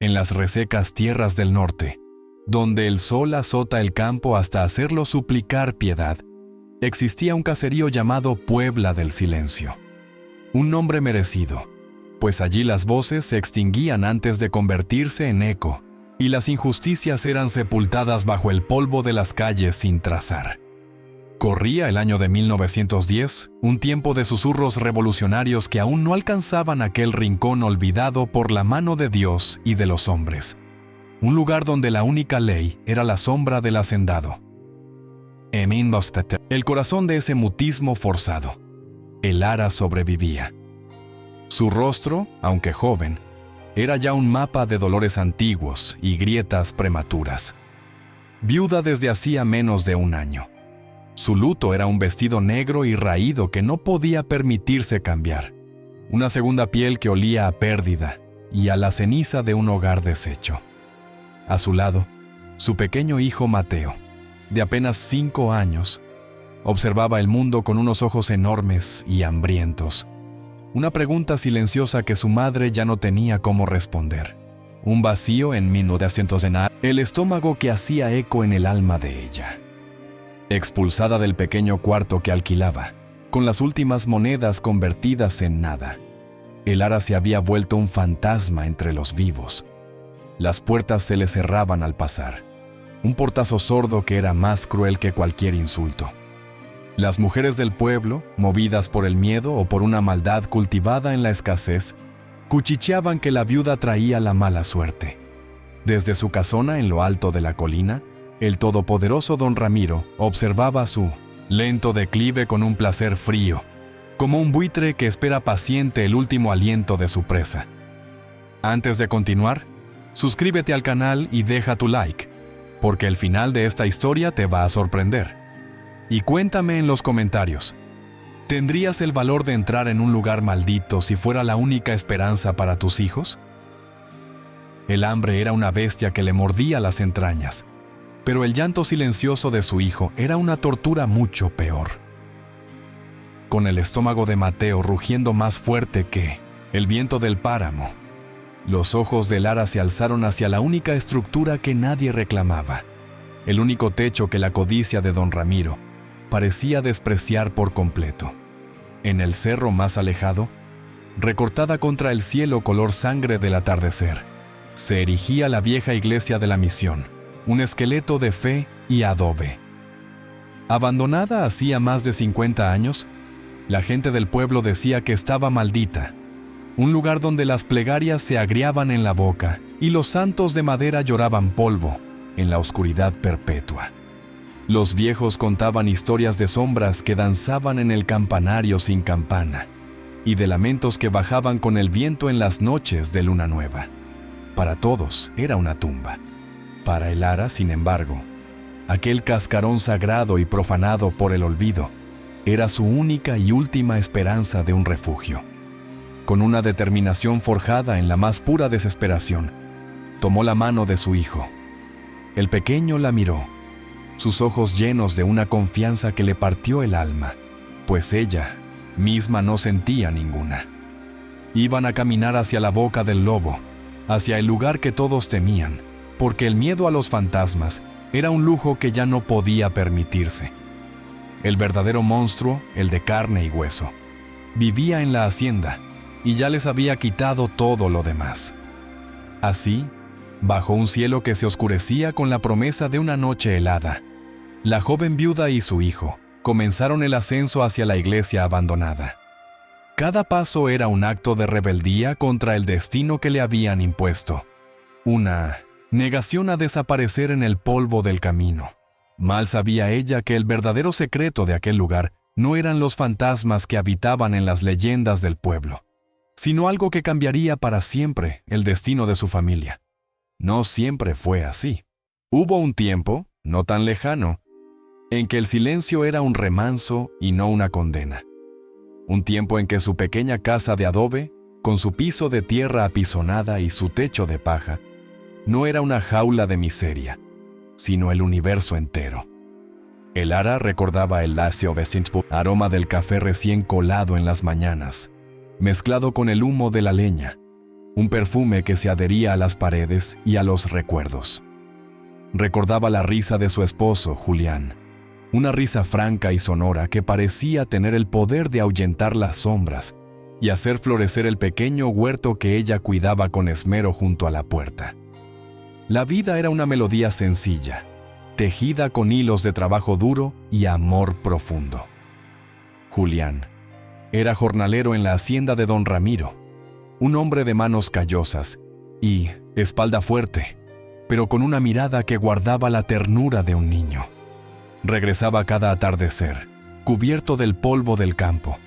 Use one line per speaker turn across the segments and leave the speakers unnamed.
en las resecas tierras del norte, donde el sol azota el campo hasta hacerlo suplicar piedad, existía un caserío llamado Puebla del Silencio. Un nombre merecido, pues allí las voces se extinguían antes de convertirse en eco, y las injusticias eran sepultadas bajo el polvo de las calles sin trazar. Corría el año de 1910, un tiempo de susurros revolucionarios que aún no alcanzaban aquel rincón olvidado por la mano de Dios y de los hombres. Un lugar donde la única ley era la sombra del hacendado. El corazón de ese mutismo forzado. El Ara sobrevivía. Su rostro, aunque joven, era ya un mapa de dolores antiguos y grietas prematuras. Viuda desde hacía menos de un año. Su luto era un vestido negro y raído que no podía permitirse cambiar. Una segunda piel que olía a pérdida y a la ceniza de un hogar deshecho. A su lado, su pequeño hijo Mateo, de apenas 5 años, observaba el mundo con unos ojos enormes y hambrientos. Una pregunta silenciosa que su madre ya no tenía cómo responder. Un vacío en el estómago que hacía eco en el alma de ella. Expulsada del pequeño cuarto que alquilaba, con las últimas monedas convertidas en nada, el Ara se había vuelto un fantasma entre los vivos. Las puertas se le cerraban al pasar, un portazo sordo que era más cruel que cualquier insulto. Las mujeres del pueblo, movidas por el miedo o por una maldad cultivada en la escasez, cuchicheaban que la viuda traía la mala suerte. Desde su casona en lo alto de la colina, el todopoderoso don Ramiro observaba su lento declive con un placer frío, como un buitre que espera paciente el último aliento de su presa. Antes de continuar, suscríbete al canal y deja tu like, porque el final de esta historia te va a sorprender. Y cuéntame en los comentarios, ¿tendrías el valor de entrar en un lugar maldito si fuera la única esperanza para tus hijos? El hambre era una bestia que le mordía las entrañas, pero el llanto silencioso de su hijo era una tortura mucho peor. Con el estómago de Mateo rugiendo más fuerte que el viento del páramo, los ojos del Ara se alzaron hacia la única estructura que nadie reclamaba, el único techo que la codicia de don Ramiro parecía despreciar por completo. En el cerro más alejado, recortada contra el cielo color sangre del atardecer, se erigía la vieja iglesia de la misión, un esqueleto de fe y adobe. Abandonada hacía más de 50 años, la gente del pueblo decía que estaba maldita, un lugar donde las plegarias se agriaban en la boca y los santos de madera lloraban polvo en la oscuridad perpetua. Los viejos contaban historias de sombras que danzaban en el campanario sin campana y de lamentos que bajaban con el viento en las noches de luna nueva. Para todos era una tumba. Para el Ara, sin embargo, aquel cascarón sagrado y profanado por el olvido, era su única y última esperanza de un refugio. Con una determinación forjada en la más pura desesperación, tomó la mano de su hijo. El pequeño la miró, sus ojos llenos de una confianza que le partió el alma, pues ella misma no sentía ninguna. Iban a caminar hacia la boca del lobo, hacia el lugar que todos temían, porque el miedo a los fantasmas era un lujo que ya no podía permitirse. El verdadero monstruo, el de carne y hueso, vivía en la hacienda y ya les había quitado todo lo demás. Así, bajo un cielo que se oscurecía con la promesa de una noche helada, la joven viuda y su hijo comenzaron el ascenso hacia la iglesia abandonada. Cada paso era un acto de rebeldía contra el destino que le habían impuesto. Una negación a desaparecer en el polvo del camino. Mal sabía ella que el verdadero secreto de aquel lugar no eran los fantasmas que habitaban en las leyendas del pueblo, sino algo que cambiaría para siempre el destino de su familia. No siempre fue así. Hubo un tiempo, no tan lejano, en que el silencio era un remanso y no una condena. Un tiempo en que su pequeña casa de adobe, con su piso de tierra apisonada y su techo de paja, no era una jaula de miseria, sino el universo entero. El Ara recordaba el lacio aroma del café recién colado en las mañanas, mezclado con el humo de la leña, un perfume que se adhería a las paredes y a los recuerdos. Recordaba la risa de su esposo, Julián, una risa franca y sonora que parecía tener el poder de ahuyentar las sombras y hacer florecer el pequeño huerto que ella cuidaba con esmero junto a la puerta. La vida era una melodía sencilla, tejida con hilos de trabajo duro y amor profundo. Julián era jornalero en la hacienda de don Ramiro, un hombre de manos callosas y espalda fuerte, pero con una mirada que guardaba la ternura de un niño. Regresaba cada atardecer, cubierto del polvo del campo,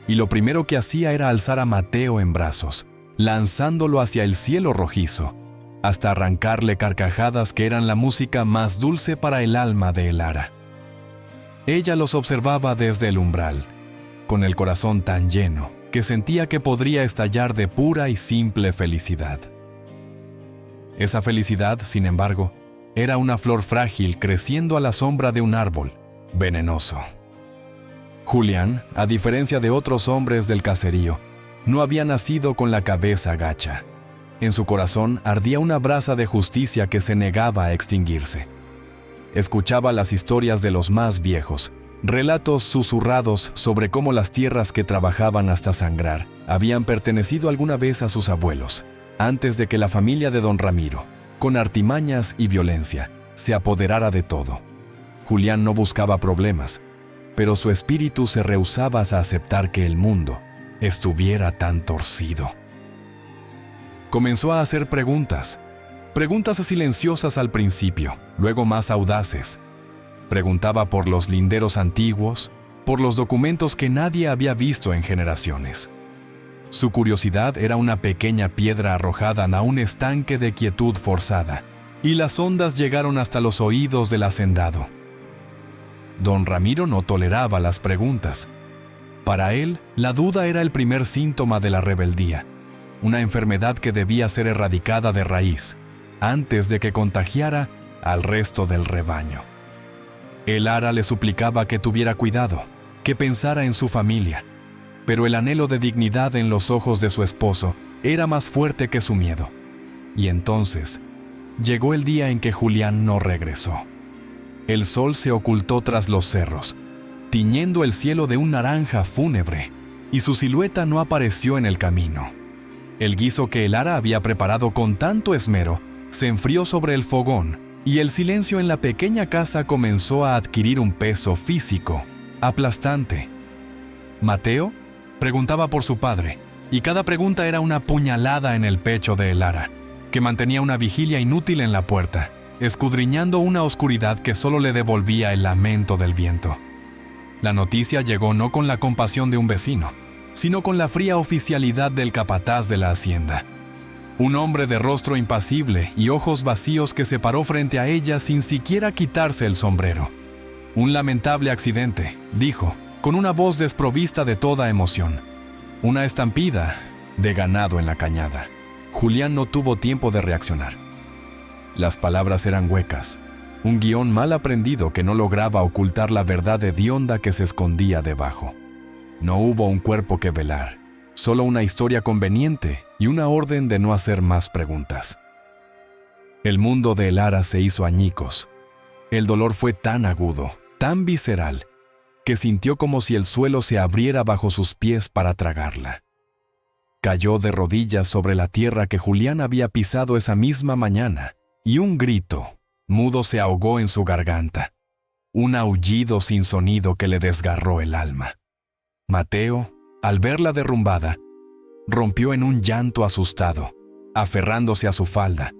y lo primero que hacía era alzar a Mateo en brazos, lanzándolo hacia el cielo rojizo, hasta arrancarle carcajadas que eran la música más dulce para el alma de Elara. Ella los observaba desde el umbral, con el corazón tan lleno que sentía que podría estallar de pura y simple felicidad. Esa felicidad, sin embargo, era una flor frágil creciendo a la sombra de un árbol, venenoso. Julián, a diferencia de otros hombres del caserío, no había nacido con la cabeza gacha. En su corazón ardía una brasa de justicia que se negaba a extinguirse. Escuchaba las historias de los más viejos, relatos susurrados sobre cómo las tierras que trabajaban hasta sangrar habían pertenecido alguna vez a sus abuelos, antes de que la familia de don Ramiro, con artimañas y violencia, se apoderara de todo. Julián no buscaba problemas, pero su espíritu se rehusaba a aceptar que el mundo estuviera tan torcido. Comenzó a hacer preguntas silenciosas al principio, luego más audaces. Preguntaba por los linderos antiguos, por los documentos que nadie había visto en generaciones. Su curiosidad era una pequeña piedra arrojada a un estanque de quietud forzada, y las ondas llegaron hasta los oídos del hacendado. Don Ramiro no toleraba las preguntas. Para él, la duda era el primer síntoma de la rebeldía, una enfermedad que debía ser erradicada de raíz, antes de que contagiara al resto del rebaño. Elara le suplicaba que tuviera cuidado, que pensara en su familia, pero el anhelo de dignidad en los ojos de su esposo era más fuerte que su miedo. Y entonces, llegó el día en que Julián no regresó. El sol se ocultó tras los cerros, tiñendo el cielo de un naranja fúnebre, y su silueta no apareció en el camino. El guiso que Elara había preparado con tanto esmero se enfrió sobre el fogón, y el silencio en la pequeña casa comenzó a adquirir un peso físico, aplastante. Mateo preguntaba por su padre, y cada pregunta era una puñalada en el pecho de Elara, que mantenía una vigilia inútil en la puerta, escudriñando una oscuridad que solo le devolvía el lamento del viento. La noticia llegó no con la compasión de un vecino, sino con la fría oficialidad del capataz de la hacienda. Un hombre de rostro impasible y ojos vacíos que se paró frente a ella sin siquiera quitarse el sombrero. «Un lamentable accidente», dijo, con una voz desprovista de toda emoción. «Una estampida de ganado en la cañada». Julián no tuvo tiempo de reaccionar. Las palabras eran huecas, un guión mal aprendido que no lograba ocultar la verdad hedionda que se escondía debajo. No hubo un cuerpo que velar, solo una historia conveniente y una orden de no hacer más preguntas. El mundo de Elara se hizo añicos. El dolor fue tan agudo, tan visceral, que sintió como si el suelo se abriera bajo sus pies para tragarla. Cayó de rodillas sobre la tierra que Julián había pisado esa misma mañana, y un grito mudo se ahogó en su garganta, un aullido sin sonido que le desgarró el alma. Mateo, al verla derrumbada, rompió en un llanto asustado, aferrándose a su falda,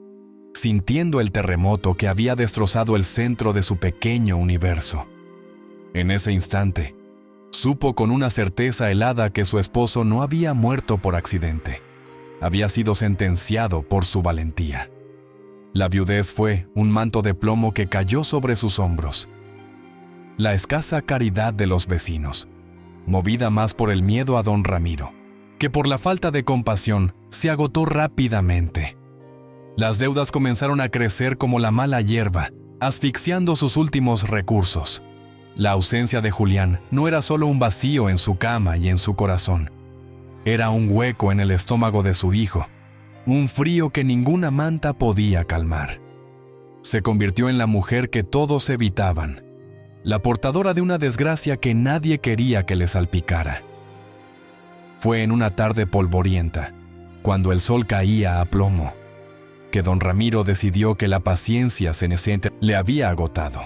sintiendo el terremoto que había destrozado el centro de su pequeño universo. En ese instante, supo con una certeza helada que su esposo no había muerto por accidente. Había sido sentenciado por su valentía. La viudez fue un manto de plomo que cayó sobre sus hombros. La escasa caridad de los vecinos, movida más por el miedo a don Ramiro que por la falta de compasión, se agotó rápidamente. Las deudas comenzaron a crecer como la mala hierba, asfixiando sus últimos recursos. La ausencia de Julián no era solo un vacío en su cama y en su corazón. Era un hueco en el estómago de su hijo, un frío que ninguna manta podía calmar. Se convirtió en la mujer que todos evitaban, la portadora de una desgracia que nadie quería que le salpicara. Fue en una tarde polvorienta, cuando el sol caía a plomo, que don Ramiro decidió que la paciencia ceneciente le había agotado.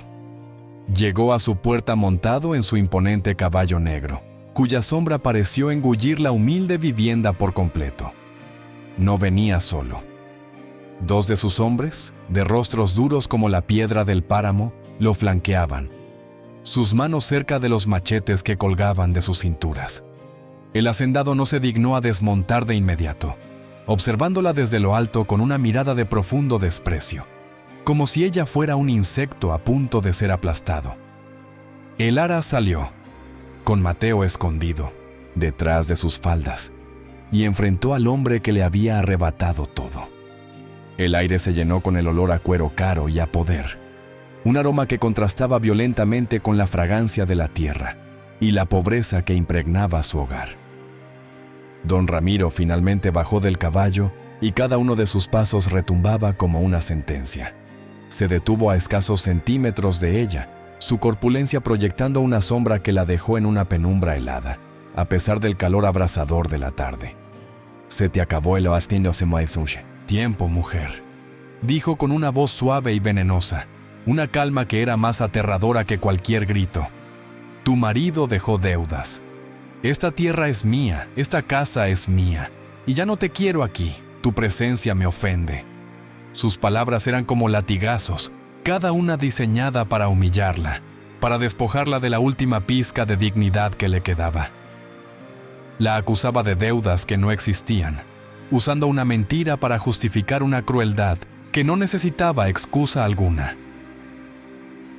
Llegó a su puerta montado en su imponente caballo negro, cuya sombra pareció engullir la humilde vivienda por completo. No venía solo. 2 de sus hombres, de rostros duros como la piedra del páramo, lo flanqueaban, sus manos cerca de los machetes que colgaban de sus cinturas. El hacendado no se dignó a desmontar de inmediato, observándola desde lo alto con una mirada de profundo desprecio, como si ella fuera un insecto a punto de ser aplastado. El ara salió, con Mateo escondido, detrás de sus faldas, y enfrentó al hombre que le había arrebatado todo. El aire se llenó con el olor a cuero caro y a poder, un aroma que contrastaba violentamente con la fragancia de la tierra y la pobreza que impregnaba su hogar. Don Ramiro finalmente bajó del caballo y cada uno de sus pasos retumbaba como una sentencia. Se detuvo a escasos centímetros de ella, su corpulencia proyectando una sombra que la dejó en una penumbra helada, a pesar del calor abrasador de la tarde. «Se te acabó el tiempo, mujer», dijo con una voz suave y venenosa, una calma que era más aterradora que cualquier grito. «Tu marido dejó deudas. Esta tierra es mía, esta casa es mía, y ya no te quiero aquí, tu presencia me ofende». Sus palabras eran como latigazos, cada una diseñada para humillarla, para despojarla de la última pizca de dignidad que le quedaba. La acusaba de deudas que no existían, usando una mentira para justificar una crueldad que no necesitaba excusa alguna.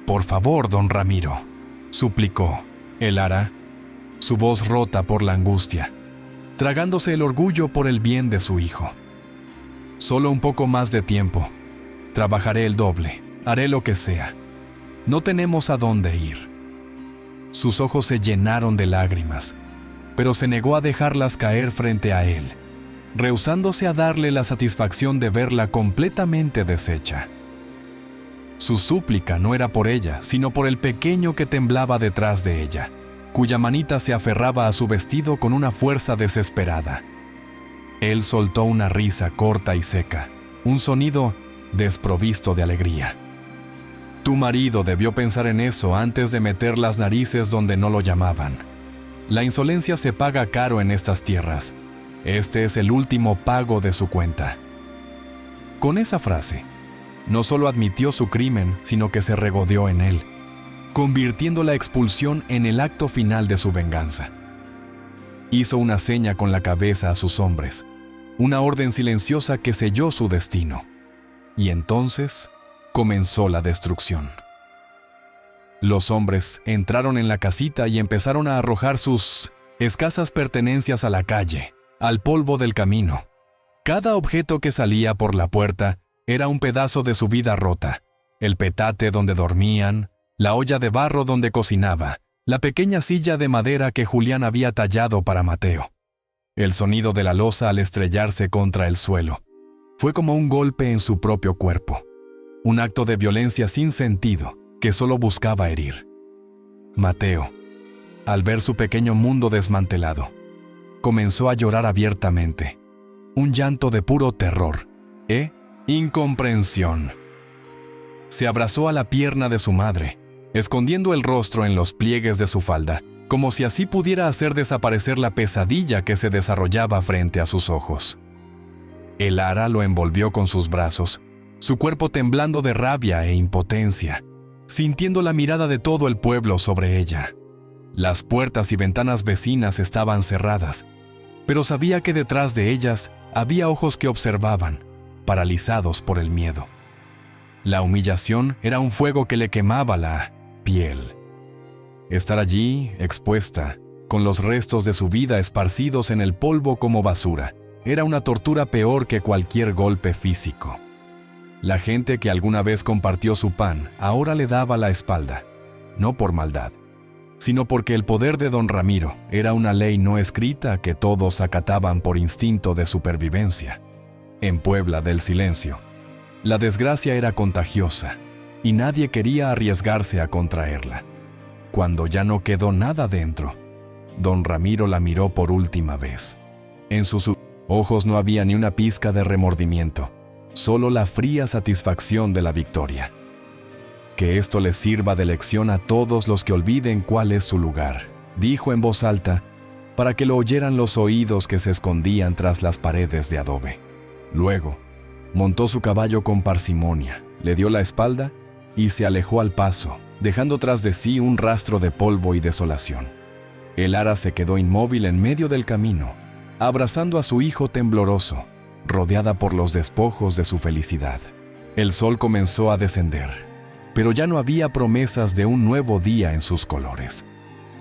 «Por favor, don Ramiro», suplicó el ara, su voz rota por la angustia, tragándose el orgullo por el bien de su hijo. «Solo un poco más de tiempo. Trabajaré el doble, haré lo que sea. No tenemos a dónde ir». Sus ojos se llenaron de lágrimas, pero se negó a dejarlas caer frente a él, rehusándose a darle la satisfacción de verla completamente deshecha. Su súplica no era por ella, sino por el pequeño que temblaba detrás de ella, cuya manita se aferraba a su vestido con una fuerza desesperada. Él soltó una risa corta y seca, un sonido desprovisto de alegría. «Tu marido debió pensar en eso antes de meter las narices donde no lo llamaban. La insolencia se paga caro en estas tierras. Este es el último pago de su cuenta». Con esa frase, no solo admitió su crimen, sino que se regodeó en él, convirtiendo la expulsión en el acto final de su venganza. Hizo una seña con la cabeza a sus hombres, una orden silenciosa que selló su destino. Y entonces comenzó la destrucción. Los hombres entraron en la casita y empezaron a arrojar sus escasas pertenencias a la calle, al polvo del camino. Cada objeto que salía por la puerta era un pedazo de su vida rota: el petate donde dormían, la olla de barro donde cocinaba, la pequeña silla de madera que Julián había tallado para Mateo. El sonido de la loza al estrellarse contra el suelo fue como un golpe en su propio cuerpo, un acto de violencia sin sentido que solo buscaba herir. Mateo, al ver su pequeño mundo desmantelado, comenzó a llorar abiertamente, un llanto de puro terror e incomprensión. Se abrazó a la pierna de su madre, escondiendo el rostro en los pliegues de su falda, como si así pudiera hacer desaparecer la pesadilla que se desarrollaba frente a sus ojos. El ara lo envolvió con sus brazos, su cuerpo temblando de rabia e impotencia, sintiendo la mirada de todo el pueblo sobre ella. Las puertas y ventanas vecinas estaban cerradas, pero sabía que detrás de ellas había ojos que observaban, paralizados por el miedo. La humillación era un fuego que le quemaba la piel. Estar allí, expuesta, con los restos de su vida esparcidos en el polvo como basura, era una tortura peor que cualquier golpe físico. La gente que alguna vez compartió su pan ahora le daba la espalda, no por maldad, sino porque el poder de don Ramiro era una ley no escrita que todos acataban por instinto de supervivencia. En Puebla del Silencio, la desgracia era contagiosa y nadie quería arriesgarse a contraerla. Cuando ya no quedó nada dentro, don Ramiro la miró por última vez. En sus ojos no había ni una pizca de remordimiento, solo la fría satisfacción de la victoria. Que esto les sirva de lección a todos los que olviden cuál es su lugar, dijo en voz alta, para que lo oyeran los oídos que se escondían tras las paredes de adobe. Luego, montó su caballo con parsimonia, le dio la espalda y se alejó al paso, dejando tras de sí un rastro de polvo y desolación. El ara se quedó inmóvil en medio del camino, abrazando a su hijo tembloroso, rodeada por los despojos de su felicidad. El sol comenzó a descender, pero ya no había promesas de un nuevo día en sus colores.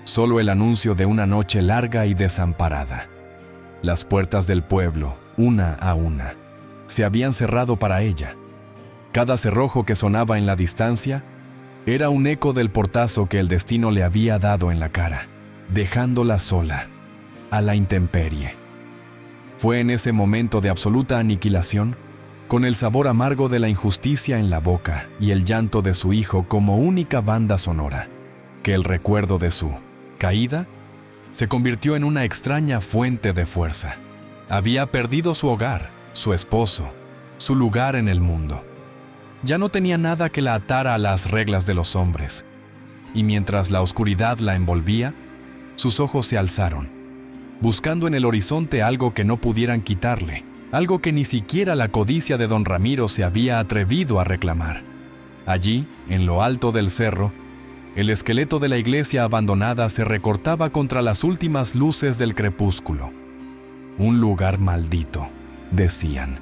Solo el anuncio de una noche larga y desamparada. Las puertas del pueblo, una a una, se habían cerrado para ella. Cada cerrojo que sonaba en la distancia era un eco del portazo que el destino le había dado en la cara, dejándola sola, a la intemperie. Fue en ese momento de absoluta aniquilación, con el sabor amargo de la injusticia en la boca y el llanto de su hijo como única banda sonora, que el recuerdo de su caída se convirtió en una extraña fuente de fuerza. Había perdido su hogar, su esposo, su lugar en el mundo. Ya no tenía nada que la atara a las reglas de los hombres, y mientras la oscuridad la envolvía, sus ojos se alzaron, buscando en el horizonte algo que no pudieran quitarle, algo que ni siquiera la codicia de don Ramiro se había atrevido a reclamar. Allí, en lo alto del cerro, el esqueleto de la iglesia abandonada se recortaba contra las últimas luces del crepúsculo. Un lugar maldito, decían.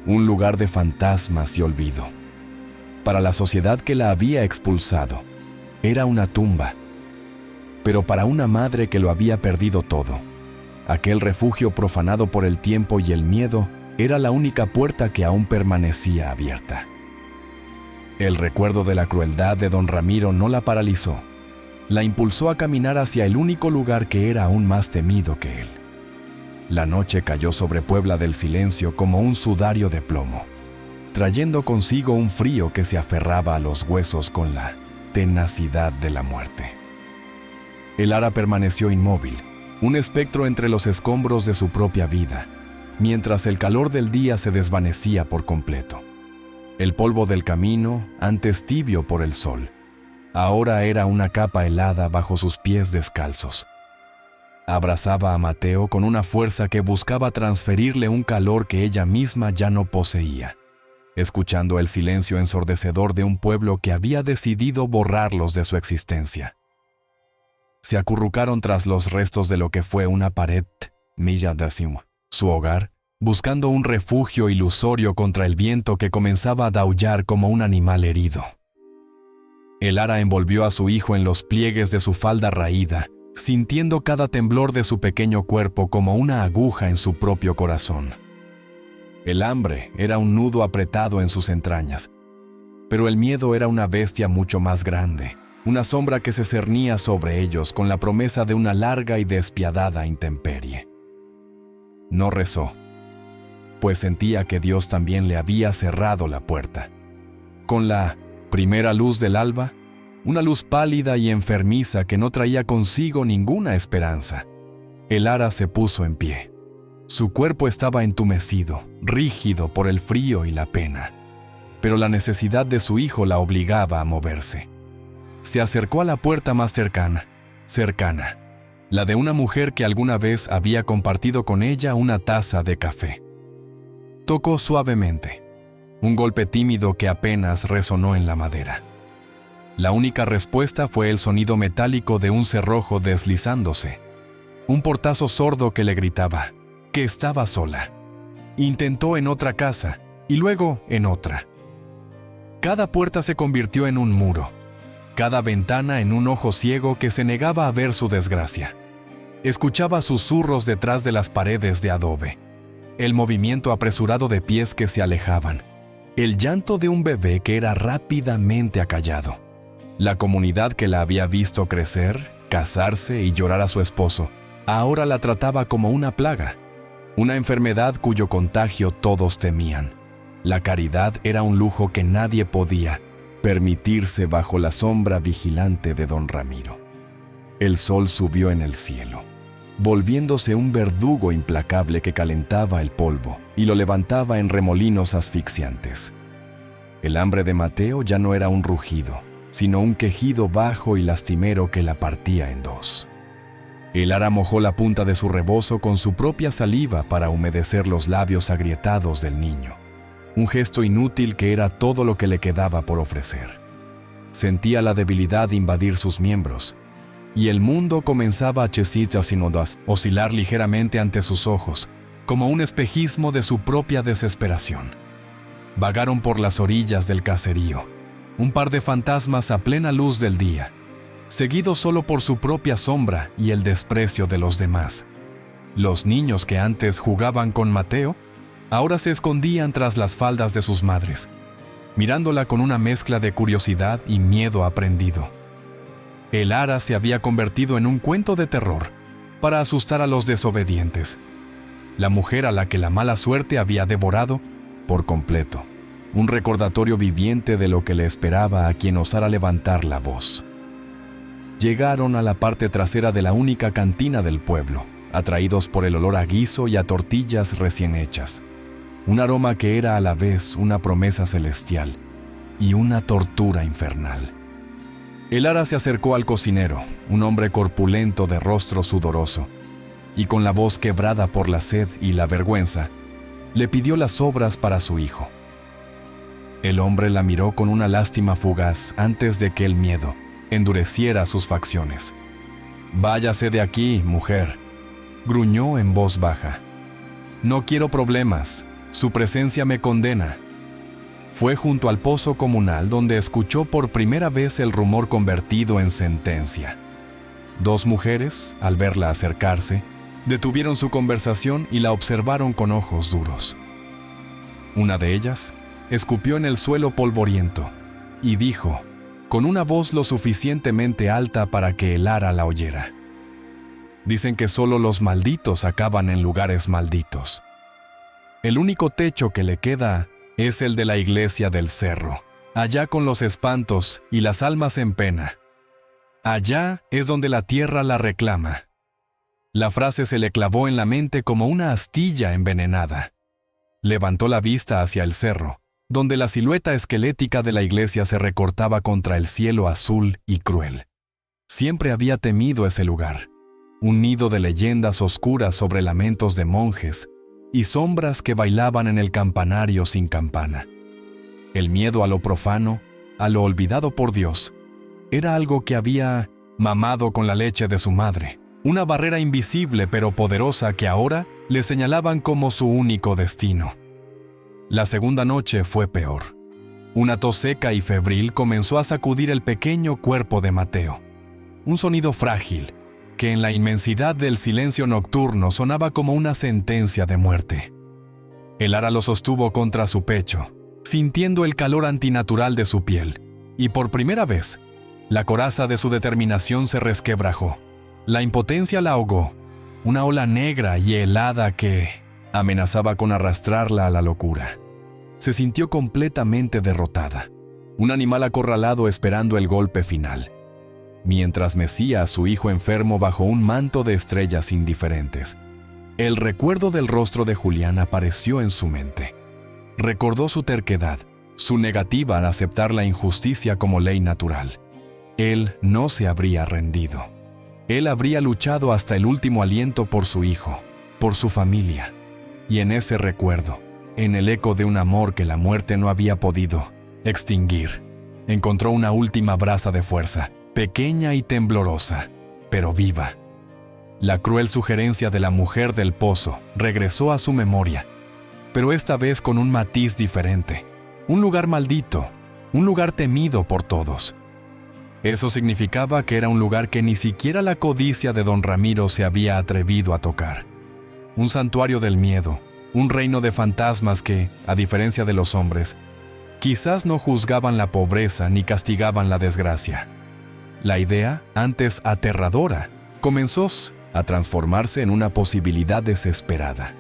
Un lugar de fantasmas y olvido. Para la sociedad que la había expulsado, era una tumba. Pero para una madre que lo había perdido todo, aquel refugio profanado por el tiempo y el miedo era la única puerta que aún permanecía abierta. El recuerdo de la crueldad de don Ramiro no la paralizó. La impulsó a caminar hacia el único lugar que era aún más temido que él. La noche cayó sobre Puebla del Silencio como un sudario de plomo, trayendo consigo un frío que se aferraba a los huesos con la tenacidad de la muerte. El ara permaneció inmóvil, un espectro entre los escombros de su propia vida, mientras el calor del día se desvanecía por completo. El polvo del camino, antes tibio por el sol, ahora era una capa helada bajo sus pies descalzos. Abrazaba a Mateo con una fuerza que buscaba transferirle un calor que ella misma ya no poseía, escuchando el silencio ensordecedor de un pueblo que había decidido borrarlos de su existencia. Se acurrucaron tras los restos de lo que fue una pared, su hogar, buscando un refugio ilusorio contra el viento que comenzaba a daullar como un animal herido. El ara envolvió a su hijo en los pliegues de su falda raída, sintiendo cada temblor de su pequeño cuerpo como una aguja en su propio corazón. El hambre era un nudo apretado en sus entrañas, pero el miedo era una bestia mucho más grande, una sombra que se cernía sobre ellos con la promesa de una larga y despiadada intemperie. No rezó, pues sentía que Dios también le había cerrado la puerta. Con la primera luz del alba, una luz pálida y enfermiza que no traía consigo ninguna esperanza, el ara se puso en pie. Su cuerpo estaba entumecido, rígido por el frío y la pena, pero la necesidad de su hijo la obligaba a moverse. Se acercó a la puerta más cercana, la de una mujer que alguna vez había compartido con ella una taza de café. Tocó suavemente, un golpe tímido que apenas resonó en la madera. La única respuesta fue el sonido metálico de un cerrojo deslizándose, un portazo sordo que le gritaba que estaba sola. Intentó en otra casa y luego en otra. Cada puerta se convirtió en un muro, cada ventana en un ojo ciego que se negaba a ver su desgracia. Escuchaba susurros detrás de las paredes de adobe, el movimiento apresurado de pies que se alejaban, el llanto de un bebé que era rápidamente acallado. La comunidad que la había visto crecer, casarse y llorar a su esposo, ahora la trataba como una plaga. Una enfermedad cuyo contagio todos temían. La caridad era un lujo que nadie podía permitirse bajo la sombra vigilante de don Ramiro. El sol subió en el cielo, volviéndose un verdugo implacable que calentaba el polvo y lo levantaba en remolinos asfixiantes. El hambre de Mateo ya no era un rugido, sino un quejido bajo y lastimero que la partía en dos. El ara mojó la punta de su rebozo con su propia saliva para humedecer los labios agrietados del niño, un gesto inútil que era todo lo que le quedaba por ofrecer. Sentía la debilidad invadir sus miembros, y el mundo comenzaba a oscilar ligeramente ante sus ojos, como un espejismo de su propia desesperación. Vagaron por las orillas del caserío, un par de fantasmas a plena luz del día, seguidos solo por su propia sombra y el desprecio de los demás. Los niños que antes jugaban con Mateo, ahora se escondían tras las faldas de sus madres, mirándola con una mezcla de curiosidad y miedo aprendido. El ara se había convertido en un cuento de terror para asustar a los desobedientes. La mujer a la que la mala suerte había devorado por completo. Un recordatorio viviente de lo que le esperaba a quien osara levantar la voz. Llegaron a la parte trasera de la única cantina del pueblo, atraídos por el olor a guiso y a tortillas recién hechas. Un aroma que era a la vez una promesa celestial y una tortura infernal. El ara se acercó al cocinero, un hombre corpulento de rostro sudoroso, y con la voz quebrada por la sed y la vergüenza, le pidió las sobras para su hijo. El hombre la miró con una lástima fugaz antes de que el miedo endureciera sus facciones. «Váyase de aquí, mujer», gruñó en voz baja. «No quiero problemas, su presencia me condena». Fue junto al pozo comunal donde escuchó por primera vez el rumor convertido en sentencia. Dos mujeres, al verla acercarse, detuvieron su conversación y la observaron con ojos duros. Una de ellas escupió en el suelo polvoriento y dijo, con una voz lo suficientemente alta para que el ara la oyera: «Dicen que solo los malditos acaban en lugares malditos. El único techo que le queda es el de la iglesia del cerro, allá con los espantos y las almas en pena. Allá es donde la tierra la reclama». La frase se le clavó en la mente como una astilla envenenada. Levantó la vista hacia el cerro, donde la silueta esquelética de la iglesia se recortaba contra el cielo azul y cruel. Siempre había temido ese lugar, un nido de leyendas oscuras sobre lamentos de monjes y sombras que bailaban en el campanario sin campana. El miedo a lo profano, a lo olvidado por Dios, era algo que había mamado con la leche de su madre, una barrera invisible pero poderosa que ahora le señalaban como su único destino. La segunda noche fue peor. Una tos seca y febril comenzó a sacudir el pequeño cuerpo de Mateo. Un sonido frágil, que en la inmensidad del silencio nocturno sonaba como una sentencia de muerte. El ara lo sostuvo contra su pecho, sintiendo el calor antinatural de su piel, y por primera vez, la coraza de su determinación se resquebrajó. La impotencia la ahogó, una ola negra y helada que amenazaba con arrastrarla a la locura. Se sintió completamente derrotada, un animal acorralado esperando el golpe final, mientras mecía a su hijo enfermo bajo un manto de estrellas indiferentes. El recuerdo del rostro de Julián apareció en su mente. Recordó su terquedad, su negativa a aceptar la injusticia como ley natural. Él no se habría rendido. Él habría luchado hasta el último aliento por su hijo, por su familia. Y en ese recuerdo, en el eco de un amor que la muerte no había podido extinguir, encontró una última brasa de fuerza, pequeña y temblorosa, pero viva. La cruel sugerencia de la mujer del pozo regresó a su memoria, pero esta vez con un matiz diferente. Un lugar maldito, un lugar temido por todos. Eso significaba que era un lugar que ni siquiera la codicia de don Ramiro se había atrevido a tocar. Un santuario del miedo, un reino de fantasmas que, a diferencia de los hombres, quizás no juzgaban la pobreza ni castigaban la desgracia. La idea, antes aterradora, comenzó a transformarse en una posibilidad desesperada.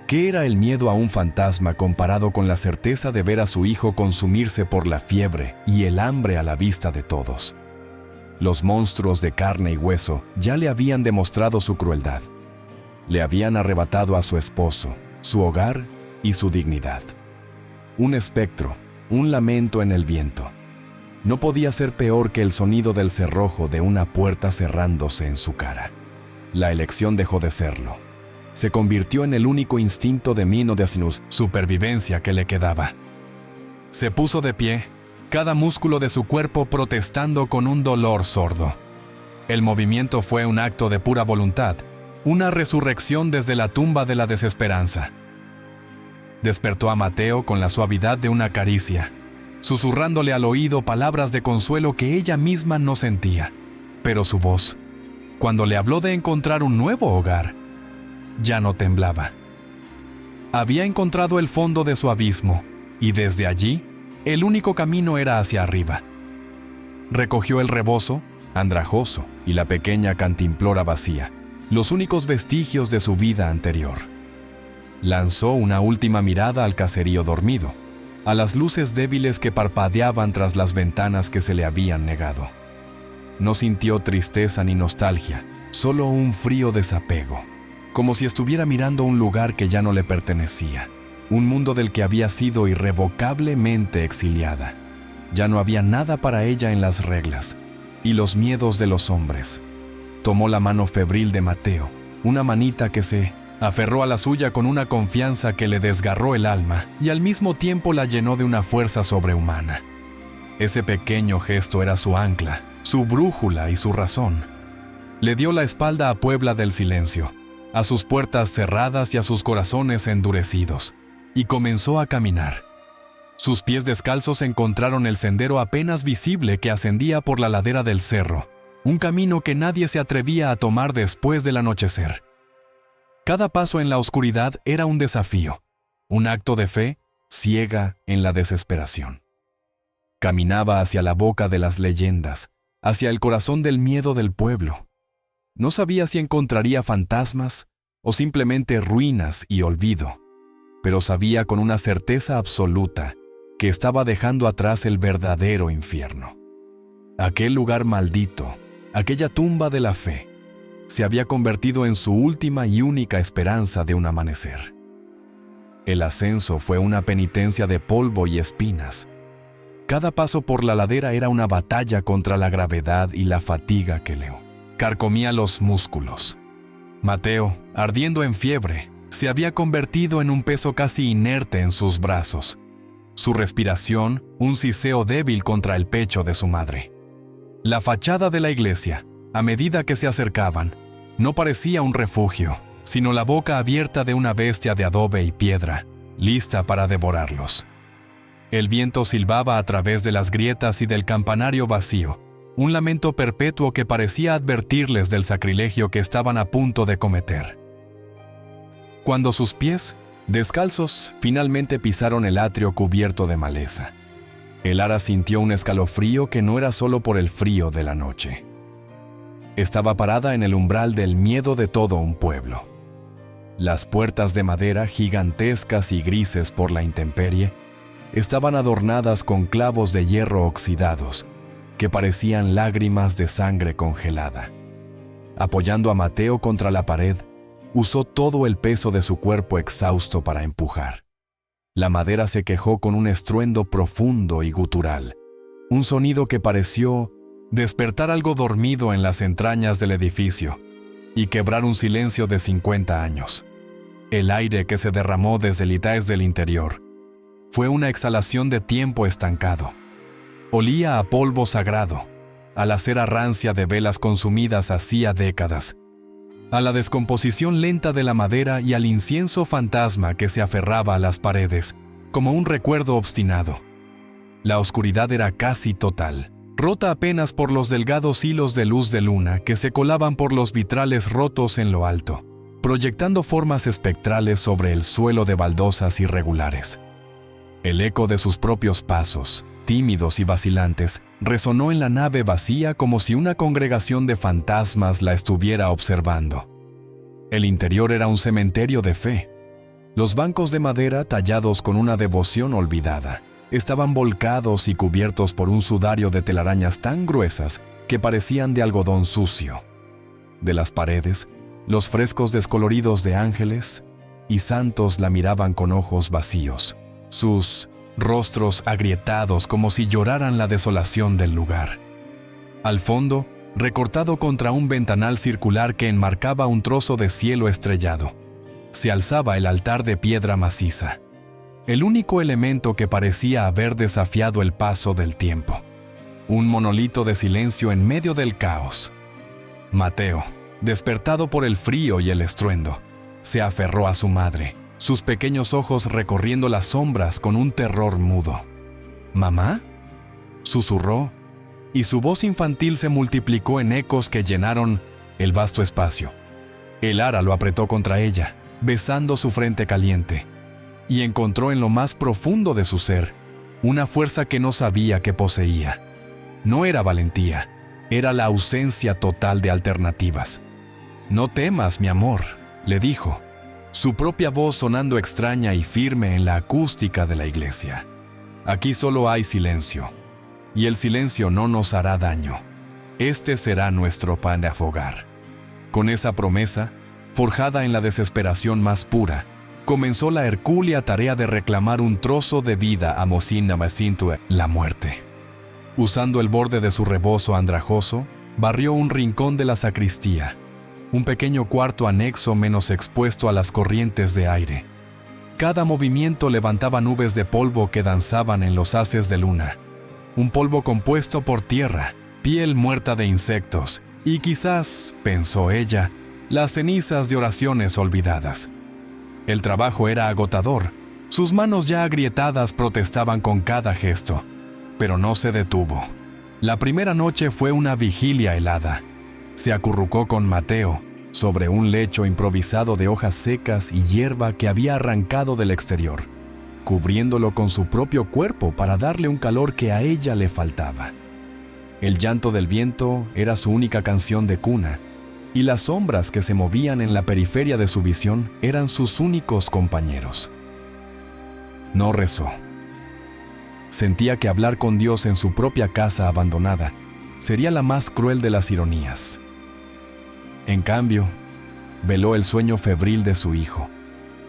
¿Qué era el miedo a un fantasma comparado con la certeza de ver a su hijo consumirse por la fiebre y el hambre a la vista de todos? Los monstruos de carne y hueso ya le habían demostrado su crueldad. Le habían arrebatado a su esposo, su hogar y su dignidad. Un espectro, un lamento en el viento. No podía ser peor que el sonido del cerrojo de una puerta cerrándose en su cara. La elección dejó de serlo. Se convirtió en el único instinto de Mino de Asinus, supervivencia que le quedaba. Se puso de pie, cada músculo de su cuerpo protestando con un dolor sordo. El movimiento fue un acto de pura voluntad, una resurrección desde la tumba de la desesperanza. Despertó a Mateo con la suavidad de una caricia, susurrándole al oído palabras de consuelo que ella misma no sentía. Pero su voz, cuando le habló de encontrar un nuevo hogar, ya no temblaba. Había encontrado el fondo de su abismo, y desde allí, el único camino era hacia arriba. Recogió el rebozo, andrajoso, y la pequeña cantimplora vacía, los únicos vestigios de su vida anterior. Lanzó una última mirada al caserío dormido, a las luces débiles que parpadeaban tras las ventanas que se le habían negado. No sintió tristeza ni nostalgia, solo un frío desapego, como si estuviera mirando un lugar que ya no le pertenecía, un mundo del que había sido irrevocablemente exiliada. Ya no había nada para ella en las reglas y los miedos de los hombres. Tomó la mano febril de Mateo, una manita que se aferró a la suya con una confianza que le desgarró el alma y al mismo tiempo la llenó de una fuerza sobrehumana. Ese pequeño gesto era su ancla, su brújula y su razón. Le dio la espalda a Puebla del silencio, a sus puertas cerradas y a sus corazones endurecidos, y comenzó a caminar. Sus pies descalzos encontraron el sendero apenas visible que ascendía por la ladera del cerro, un camino que nadie se atrevía a tomar después del anochecer. Cada paso en la oscuridad era un desafío, un acto de fe ciega en la desesperación. Caminaba hacia la boca de las leyendas, hacia el corazón del miedo del pueblo. No sabía si encontraría fantasmas o simplemente ruinas y olvido, pero sabía con una certeza absoluta que estaba dejando atrás el verdadero infierno. Aquel lugar maldito, aquella tumba de la fe, se había convertido en su última y única esperanza de un amanecer. El ascenso fue una penitencia de polvo y espinas. Cada paso por la ladera era una batalla contra la gravedad y la fatiga que le carcomía los músculos. Mateo, ardiendo en fiebre, se había convertido en un peso casi inerte en sus brazos. Su respiración, un siseo débil contra el pecho de su madre. La fachada de la iglesia, a medida que se acercaban, no parecía un refugio, sino la boca abierta de una bestia de adobe y piedra, lista para devorarlos. El viento silbaba a través de las grietas y del campanario vacío, un lamento perpetuo que parecía advertirles del sacrilegio que estaban a punto de cometer. Cuando sus pies, descalzos, finalmente pisaron el atrio cubierto de maleza, el ara sintió un escalofrío que no era solo por el frío de la noche. Estaba parada en el umbral del miedo de todo un pueblo. Las puertas de madera, gigantescas y grises por la intemperie, estaban adornadas con clavos de hierro oxidados, que parecían lágrimas de sangre congelada. Apoyando a Mateo contra la pared, usó todo el peso de su cuerpo exhausto para empujar. La madera se quejó con un estruendo profundo y gutural, un sonido que pareció despertar algo dormido en las entrañas del edificio y quebrar un silencio de 50 años. El aire que se derramó desde Litaes del interior fue una exhalación de tiempo estancado. Olía a polvo sagrado, a la cera rancia de velas consumidas hacía décadas, a la descomposición lenta de la madera y al incienso fantasma que se aferraba a las paredes, como un recuerdo obstinado. La oscuridad era casi total, rota apenas por los delgados hilos de luz de luna que se colaban por los vitrales rotos en lo alto, proyectando formas espectrales sobre el suelo de baldosas irregulares. El eco de sus propios pasos, tímidos y vacilantes, resonó en la nave vacía como si una congregación de fantasmas la estuviera observando. El interior era un cementerio de fe. Los bancos de madera, tallados con una devoción olvidada, estaban volcados y cubiertos por un sudario de telarañas tan gruesas que parecían de algodón sucio. De las paredes, los frescos descoloridos de ángeles y santos la miraban con ojos vacíos, sus rostros agrietados como si lloraran la desolación del lugar. Al fondo, recortado contra un ventanal circular que enmarcaba un trozo de cielo estrellado, se alzaba el altar de piedra maciza, el único elemento que parecía haber desafiado el paso del tiempo. Un monolito de silencio en medio del caos. Mateo, despertado por el frío y el estruendo, se aferró a su madre, sus pequeños ojos recorriendo las sombras con un terror mudo. «¿Mamá?», susurró, y su voz infantil se multiplicó en ecos que llenaron el vasto espacio. El ara lo apretó contra ella, besando su frente caliente, y encontró en lo más profundo de su ser una fuerza que no sabía que poseía. No era valentía, era la ausencia total de alternativas. «No temas, mi amor», le dijo, su propia voz sonando extraña y firme en la acústica de la iglesia. «Aquí solo hay silencio, y el silencio no nos hará daño. Este será nuestro pan de afogar». Con esa promesa, forjada en la desesperación más pura, comenzó la hercúlea tarea de reclamar un trozo de vida a Mocín Namacintua, la muerte. Usando el borde de su rebozo andrajoso, barrió un rincón de la sacristía, un pequeño cuarto anexo menos expuesto a las corrientes de aire. Cada movimiento levantaba nubes de polvo que danzaban en los haces de luna, un polvo compuesto por tierra, piel muerta de insectos y quizás, pensó ella, las cenizas de oraciones olvidadas. El trabajo era agotador, sus manos ya agrietadas protestaban con cada gesto, pero no se detuvo. La primera noche fue una vigilia helada. Se acurrucó con Mateo sobre un lecho improvisado de hojas secas y hierba que había arrancado del exterior, cubriéndolo con su propio cuerpo para darle un calor que a ella le faltaba. El llanto del viento era su única canción de cuna, y las sombras que se movían en la periferia de su visión eran sus únicos compañeros. No rezó. Sentía que hablar con Dios en su propia casa abandonada sería la más cruel de las ironías. En cambio, veló el sueño febril de su hijo,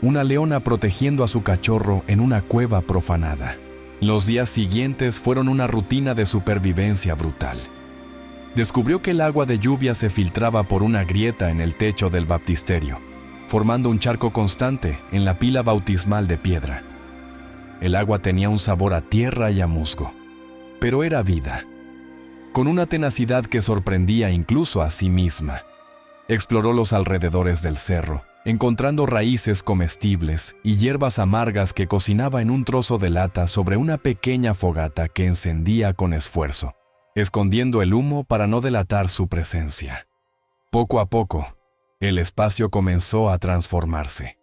una leona protegiendo a su cachorro en una cueva profanada. Los días siguientes fueron una rutina de supervivencia brutal. Descubrió que el agua de lluvia se filtraba por una grieta en el techo del baptisterio, formando un charco constante en la pila bautismal de piedra. El agua tenía un sabor a tierra y a musgo, pero era vida. Con una tenacidad que sorprendía incluso a sí misma, exploró los alrededores del cerro, encontrando raíces comestibles y hierbas amargas que cocinaba en un trozo de lata sobre una pequeña fogata que encendía con esfuerzo, escondiendo el humo para no delatar su presencia. Poco a poco, el espacio comenzó a transformarse.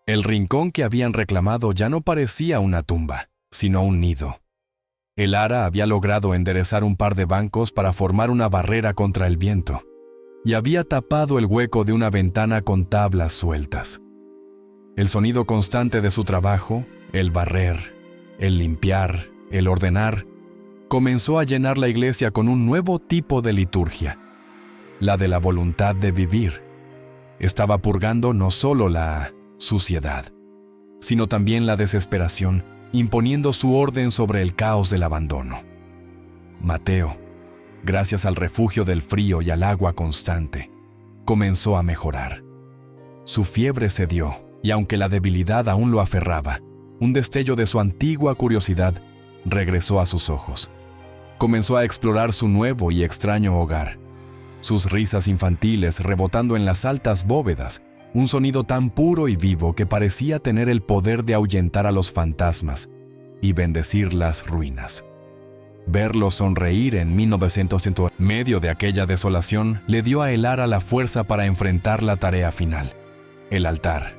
El rincón que habían reclamado ya no parecía una tumba, sino un nido. El ara había logrado enderezar un par de bancos para formar una barrera contra el viento, y había tapado el hueco de una ventana con tablas sueltas. El sonido constante de su trabajo, el barrer, el limpiar, el ordenar, comenzó a llenar la iglesia con un nuevo tipo de liturgia, la de la voluntad de vivir. Estaba purgando no solo la suciedad, sino también la desesperación, imponiendo su orden sobre el caos del abandono. Mateo, gracias al refugio del frío y al agua constante, comenzó a mejorar. Su fiebre cedió, y aunque la debilidad aún lo aferraba, un destello de su antigua curiosidad regresó a sus ojos. Comenzó a explorar su nuevo y extraño hogar, sus risas infantiles rebotando en las altas bóvedas, un sonido tan puro y vivo que parecía tener el poder de ahuyentar a los fantasmas y bendecir las ruinas. Verlo sonreír en 1900, en medio de aquella desolación, le dio a el ara la fuerza para enfrentar la tarea final: el altar.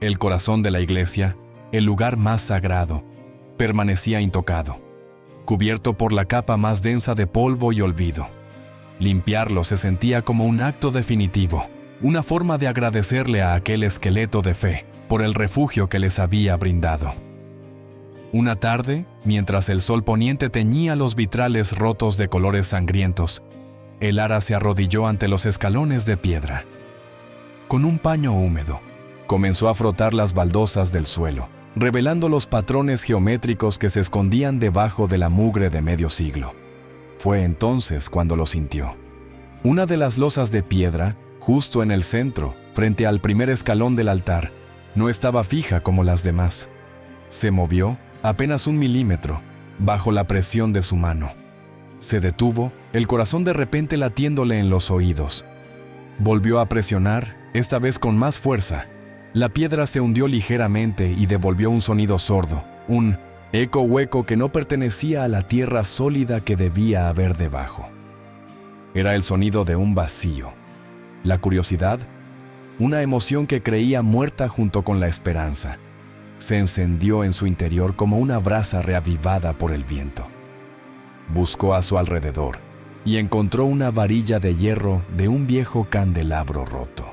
El corazón de la iglesia, el lugar más sagrado, permanecía intocado, cubierto por la capa más densa de polvo y olvido. Limpiarlo se sentía como un acto definitivo, una forma de agradecerle a aquel esqueleto de fe por el refugio que les había brindado. Una tarde, mientras el sol poniente teñía los vitrales rotos de colores sangrientos, el ara se arrodilló ante los escalones de piedra. Con un paño húmedo, comenzó a frotar las baldosas del suelo, revelando los patrones geométricos que se escondían debajo de la mugre de medio siglo. Fue entonces cuando lo sintió. Una de las losas de piedra, justo en el centro, frente al primer escalón del altar, no estaba fija como las demás. Se movió apenas 1 milímetro, bajo la presión de su mano. Se detuvo, el corazón de repente latiéndole en los oídos. Volvió a presionar, esta vez con más fuerza. La piedra se hundió ligeramente y devolvió un sonido sordo, un eco hueco que no pertenecía a la tierra sólida que debía haber debajo. Era el sonido de un vacío. La curiosidad, una emoción que creía muerta junto con la esperanza, se encendió en su interior como una brasa reavivada por el viento. Buscó a su alrededor y encontró una varilla de hierro de un viejo candelabro roto.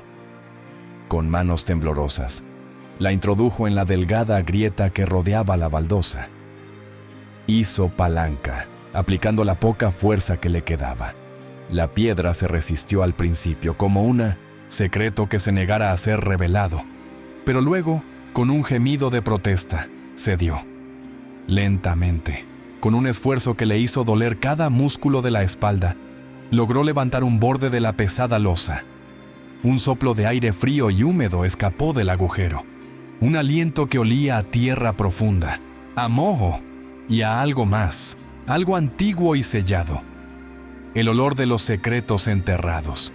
Con manos temblorosas, la introdujo en la delgada grieta que rodeaba la baldosa. Hizo palanca, aplicando la poca fuerza que le quedaba. La piedra se resistió al principio como un secreto que se negara a ser revelado, pero luego, con un gemido de protesta, cedió. Lentamente, con un esfuerzo que le hizo doler cada músculo de la espalda, logró levantar un borde de la pesada losa. Un soplo de aire frío y húmedo escapó del agujero. Un aliento que olía a tierra profunda, a moho y a algo más, algo antiguo y sellado. El olor de los secretos enterrados.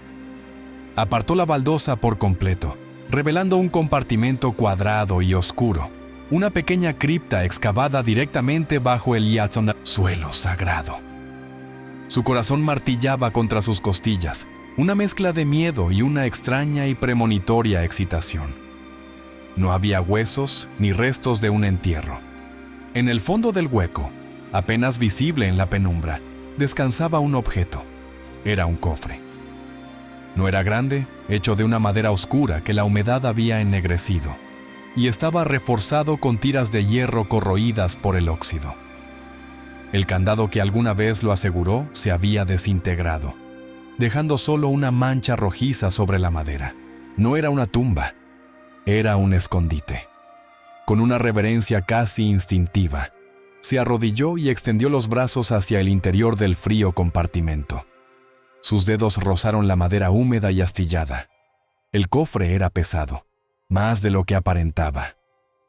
Apartó la baldosa por completo, revelando un compartimento cuadrado y oscuro, una pequeña cripta excavada directamente bajo el Yatzon, suelo sagrado. Su corazón martillaba contra sus costillas, una mezcla de miedo y una extraña y premonitoria excitación. No había huesos ni restos de un entierro. En el fondo del hueco, apenas visible en la penumbra, descansaba un objeto. Era un cofre. No era grande, hecho de una madera oscura que la humedad había ennegrecido, y estaba reforzado con tiras de hierro corroídas por el óxido. El candado que alguna vez lo aseguró se había desintegrado, dejando solo una mancha rojiza sobre la madera. No era una tumba, era un escondite. Con una reverencia casi instintiva, se arrodilló y extendió los brazos hacia el interior del frío compartimento. Sus dedos rozaron la madera húmeda y astillada. El cofre era pesado, más de lo que aparentaba.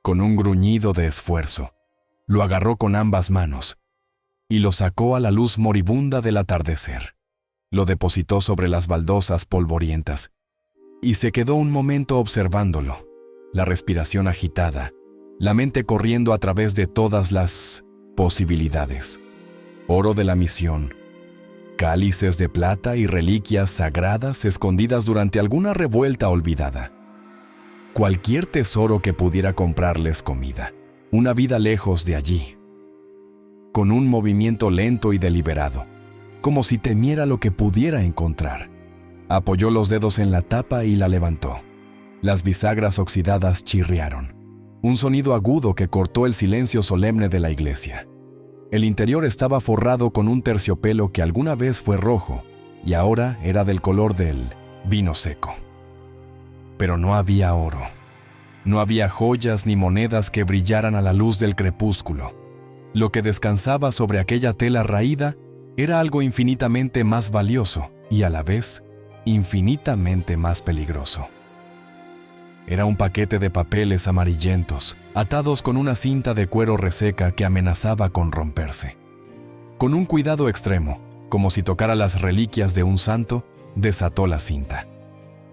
Con un gruñido de esfuerzo, lo agarró con ambas manos y lo sacó a la luz moribunda del atardecer. Lo depositó sobre las baldosas polvorientas y se quedó un momento observándolo, la respiración agitada, la mente corriendo a través de todas las posibilidades. Oro de la misión, cálices de plata y reliquias sagradas escondidas durante alguna revuelta olvidada. Cualquier tesoro que pudiera comprarles comida, una vida lejos de allí. Con un movimiento lento y deliberado, como si temiera lo que pudiera encontrar, apoyó los dedos en la tapa y la levantó. Las bisagras oxidadas chirriaron, un sonido agudo que cortó el silencio solemne de la iglesia. El interior estaba forrado con un terciopelo que alguna vez fue rojo y ahora era del color del vino seco. Pero no había oro. No había joyas ni monedas que brillaran a la luz del crepúsculo. Lo que descansaba sobre aquella tela raída era algo infinitamente más valioso y a la vez infinitamente más peligroso. Era un paquete de papeles amarillentos, atados con una cinta de cuero reseca que amenazaba con romperse. Con un cuidado extremo, como si tocara las reliquias de un santo, desató la cinta.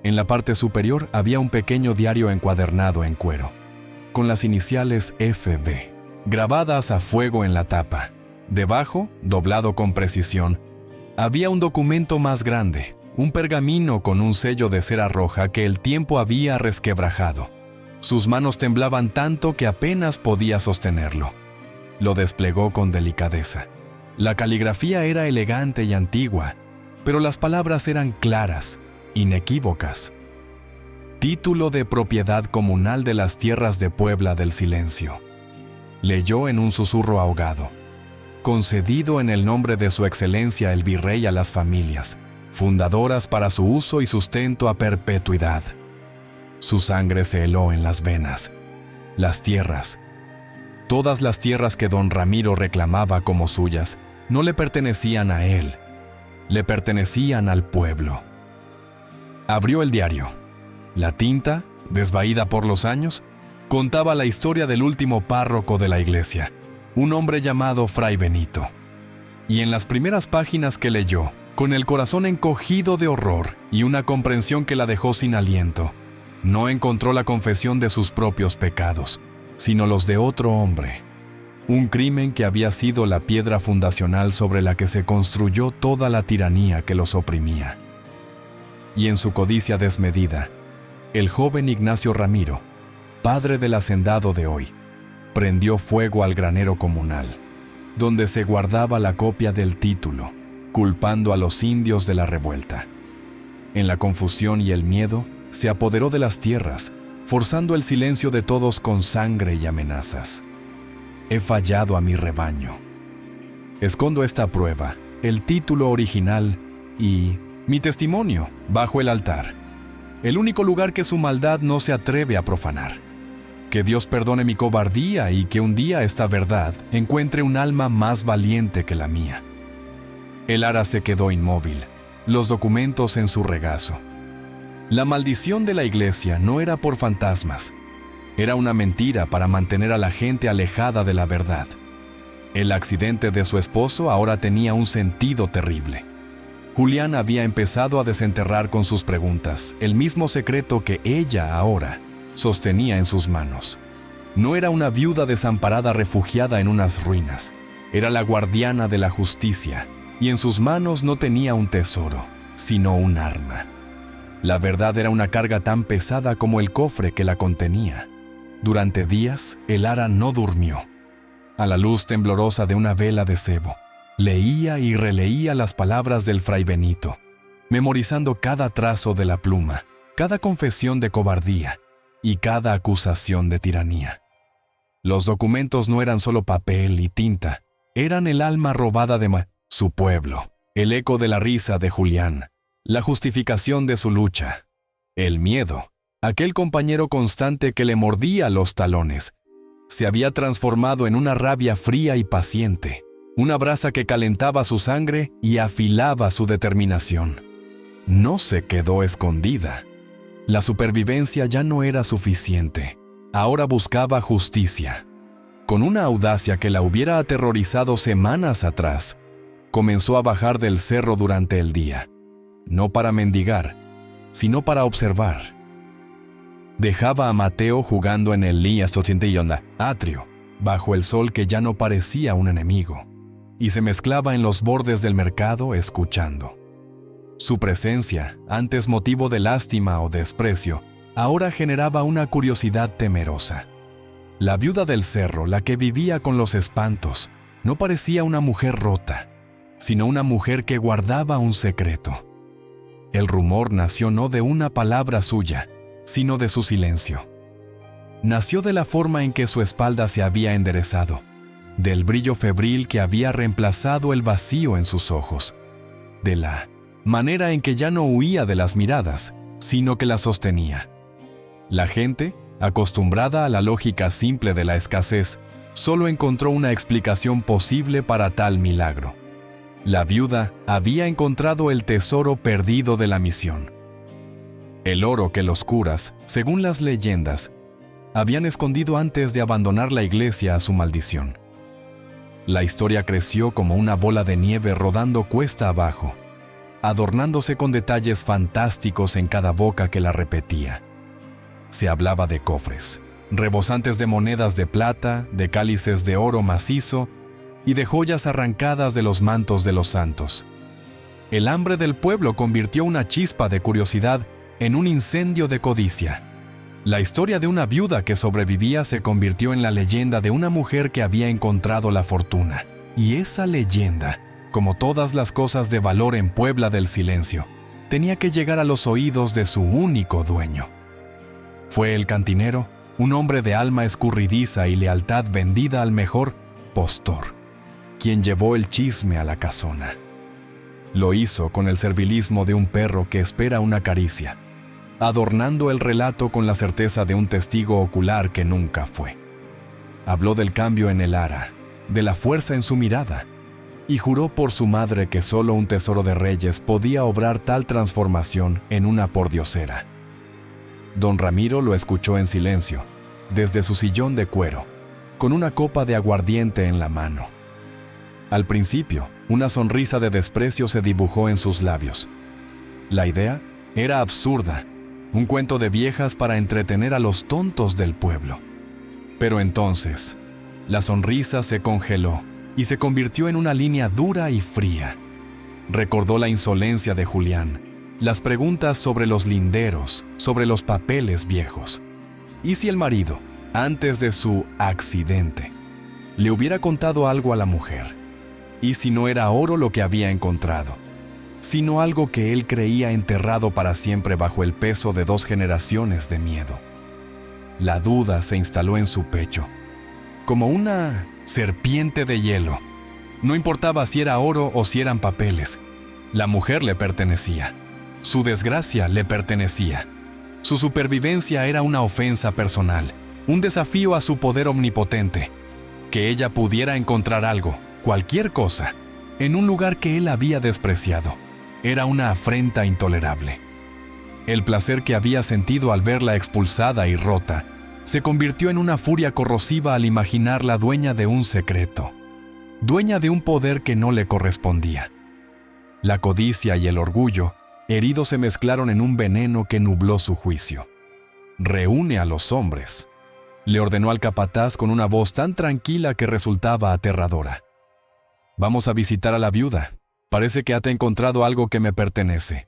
En la parte superior había un pequeño diario encuadernado en cuero, con las iniciales FB, grabadas a fuego en la tapa. Debajo, doblado con precisión, había un documento más grande, un pergamino con un sello de cera roja que el tiempo había resquebrajado. Sus manos temblaban tanto que apenas podía sostenerlo. Lo desplegó con delicadeza. La caligrafía era elegante y antigua, pero las palabras eran claras, inequívocas. título de propiedad comunal de las tierras de Puebla del Silencio. Leyó en un susurro ahogado: concedido en el nombre de su excelencia el virrey a las familias, fundadoras para su uso y sustento a perpetuidad. Su sangre se heló en las venas. Las tierras, todas las tierras que don Ramiro reclamaba como suyas, no le pertenecían a él, le pertenecían al pueblo. Abrió el diario. La tinta, desvaída por los años, contaba la historia del último párroco de la iglesia, un hombre llamado Fray Benito. Y en las primeras páginas que leyó, con el corazón encogido de horror y una comprensión que la dejó sin aliento, no encontró la confesión de sus propios pecados, sino los de otro hombre. Un crimen que había sido la piedra fundacional sobre la que se construyó toda la tiranía que los oprimía. Y en su codicia desmedida, el joven Ignacio Ramiro, padre del hacendado de hoy, prendió fuego al granero comunal, donde se guardaba la copia del título, culpando a los indios de la revuelta. En la confusión y el miedo, se apoderó de las tierras, forzando el silencio de todos con sangre y amenazas. He fallado a mi rebaño. Escondo esta prueba, el título original y mi testimonio bajo el altar, el único lugar que su maldad no se atreve a profanar. Que Dios perdone mi cobardía y que un día esta verdad encuentre un alma más valiente que la mía. El ara se quedó inmóvil, los documentos en su regazo. La maldición de la iglesia no era por fantasmas, era una mentira para mantener a la gente alejada de la verdad. El accidente de su esposo ahora tenía un sentido terrible. Julián había empezado a desenterrar con sus preguntas el mismo secreto que ella ahora sostenía en sus manos. No era una viuda desamparada refugiada en unas ruinas, era la guardiana de la justicia, y en sus manos no tenía un tesoro, sino un arma. La verdad era una carga tan pesada como el cofre que la contenía. Durante días, el ara no durmió. A la luz temblorosa de una vela de cebo, leía y releía las palabras del Fray Benito, memorizando cada trazo de la pluma, cada confesión de cobardía y cada acusación de tiranía. Los documentos no eran solo papel y tinta, eran el alma robada de su pueblo, el eco de la risa de Julián, la justificación de su lucha, el miedo, aquel compañero constante que le mordía los talones, se había transformado en una rabia fría y paciente, una brasa que calentaba su sangre y afilaba su determinación. No se quedó escondida. La supervivencia ya no era suficiente. Ahora buscaba justicia. Con una audacia que la hubiera aterrorizado semanas atrás, comenzó a bajar del cerro durante el día, no para mendigar, sino para observar. Dejaba a Mateo jugando en el atrio, bajo el sol que ya no parecía un enemigo, y se mezclaba en los bordes del mercado escuchando. Su presencia, antes motivo de lástima o desprecio, ahora generaba una curiosidad temerosa. La viuda del cerro, la que vivía con los espantos, no parecía una mujer rota, sino una mujer que guardaba un secreto. El rumor nació no de una palabra suya, sino de su silencio. Nació de la forma en que su espalda se había enderezado, del brillo febril que había reemplazado el vacío en sus ojos, de la manera en que ya no huía de las miradas, sino que las sostenía. La gente, acostumbrada a la lógica simple de la escasez, solo encontró una explicación posible para tal milagro. La viuda había encontrado el tesoro perdido de la misión. El oro que los curas, según las leyendas, habían escondido antes de abandonar la iglesia a su maldición. La historia creció como una bola de nieve rodando cuesta abajo, adornándose con detalles fantásticos en cada boca que la repetía. Se hablaba de cofres, rebosantes de monedas de plata, de cálices de oro macizo y de joyas arrancadas de los mantos de los santos. El hambre del pueblo convirtió una chispa de curiosidad en un incendio de codicia. La historia de una viuda que sobrevivía se convirtió en la leyenda de una mujer que había encontrado la fortuna. Y esa leyenda, como todas las cosas de valor en Puebla del Silencio, tenía que llegar a los oídos de su único dueño. Fue el cantinero, un hombre de alma escurridiza y lealtad vendida al mejor postor, quien llevó el chisme a la casona. Lo hizo con el servilismo de un perro que espera una caricia, adornando el relato con la certeza de un testigo ocular que nunca fue. Habló del cambio en el ara, de la fuerza en su mirada, y juró por su madre que solo un tesoro de reyes podía obrar tal transformación en una pordiosera. Don Ramiro lo escuchó en silencio, desde su sillón de cuero, con una copa de aguardiente en la mano. Al principio, una sonrisa de desprecio se dibujó en sus labios. La idea era absurda, un cuento de viejas para entretener a los tontos del pueblo. Pero entonces, la sonrisa se congeló y se convirtió en una línea dura y fría. Recordó la insolencia de Julián, las preguntas sobre los linderos, sobre los papeles viejos. ¿Y si el marido, antes de su accidente, le hubiera contado algo a la mujer? ¿Y si no era oro lo que había encontrado, sino algo que él creía enterrado para siempre bajo el peso de 2 generaciones de miedo? La duda se instaló en su pecho, como una serpiente de hielo. No importaba si era oro o si eran papeles. La mujer le pertenecía. Su desgracia le pertenecía. Su supervivencia era una ofensa personal, un desafío a su poder omnipotente. Que ella pudiera encontrar algo, cualquier cosa, en un lugar que él había despreciado, era una afrenta intolerable. El placer que había sentido al verla expulsada y rota se convirtió en una furia corrosiva al imaginarla dueña de un secreto, dueña de un poder que no le correspondía. La codicia y el orgullo, heridos, se mezclaron en un veneno que nubló su juicio. «Reúne a los hombres», le ordenó al capataz con una voz tan tranquila que resultaba aterradora. «Vamos a visitar a la viuda. Parece que ha encontrado algo que me pertenece».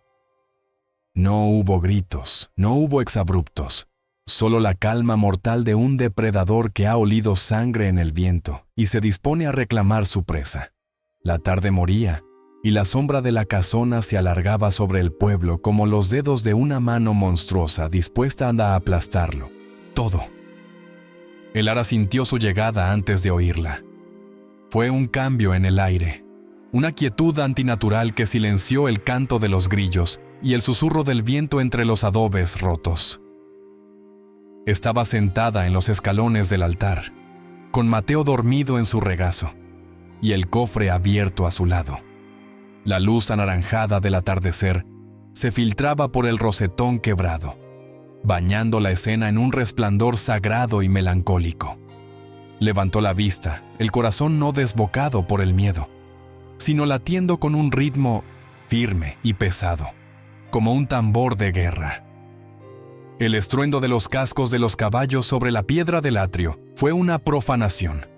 No hubo gritos, no hubo exabruptos, solo la calma mortal de un depredador que ha olido sangre en el viento y se dispone a reclamar su presa. La tarde moría, y la sombra de la casona se alargaba sobre el pueblo como los dedos de una mano monstruosa dispuesta a aplastarlo. Todo. El ara sintió su llegada antes de oírla. Fue un cambio en el aire, una quietud antinatural que silenció el canto de los grillos y el susurro del viento entre los adobes rotos. Estaba sentada en los escalones del altar, con Mateo dormido en su regazo, y el cofre abierto a su lado. La luz anaranjada del atardecer se filtraba por el rosetón quebrado, bañando la escena en un resplandor sagrado y melancólico. Levantó la vista, el corazón no desbocado por el miedo, sino latiendo con un ritmo firme y pesado, como un tambor de guerra. El estruendo de los cascos de los caballos sobre la piedra del atrio fue una profanación.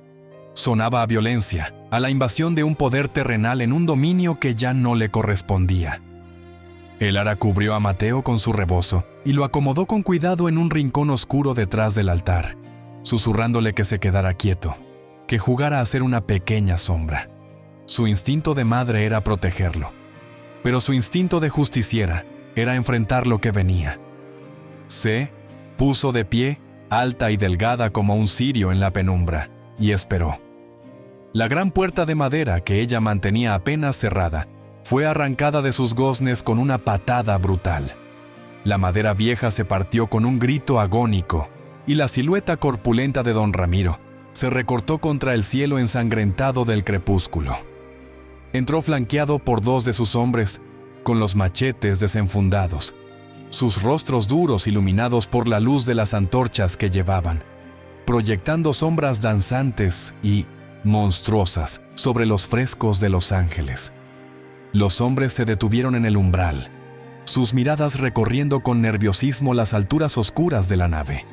Sonaba a violencia, a la invasión de un poder terrenal en un dominio que ya no le correspondía. El ara cubrió a Mateo con su rebozo y lo acomodó con cuidado en un rincón oscuro detrás del altar, susurrándole que se quedara quieto, que jugara a ser una pequeña sombra. Su instinto de madre era protegerlo, pero su instinto de justiciera era enfrentar lo que venía. Se puso de pie, alta y delgada como un cirio en la penumbra, y esperó. La gran puerta de madera que ella mantenía apenas cerrada fue arrancada de sus goznes con una patada brutal. La madera vieja se partió con un grito agónico, y la silueta corpulenta de don Ramiro se recortó contra el cielo ensangrentado del crepúsculo. Entró flanqueado por 2 de sus hombres, con los machetes desenfundados, sus rostros duros iluminados por la luz de las antorchas que llevaban, proyectando sombras danzantes y monstruosas sobre los frescos de los ángeles. Los hombres se detuvieron en el umbral, sus miradas recorriendo con nerviosismo las alturas oscuras de la nave.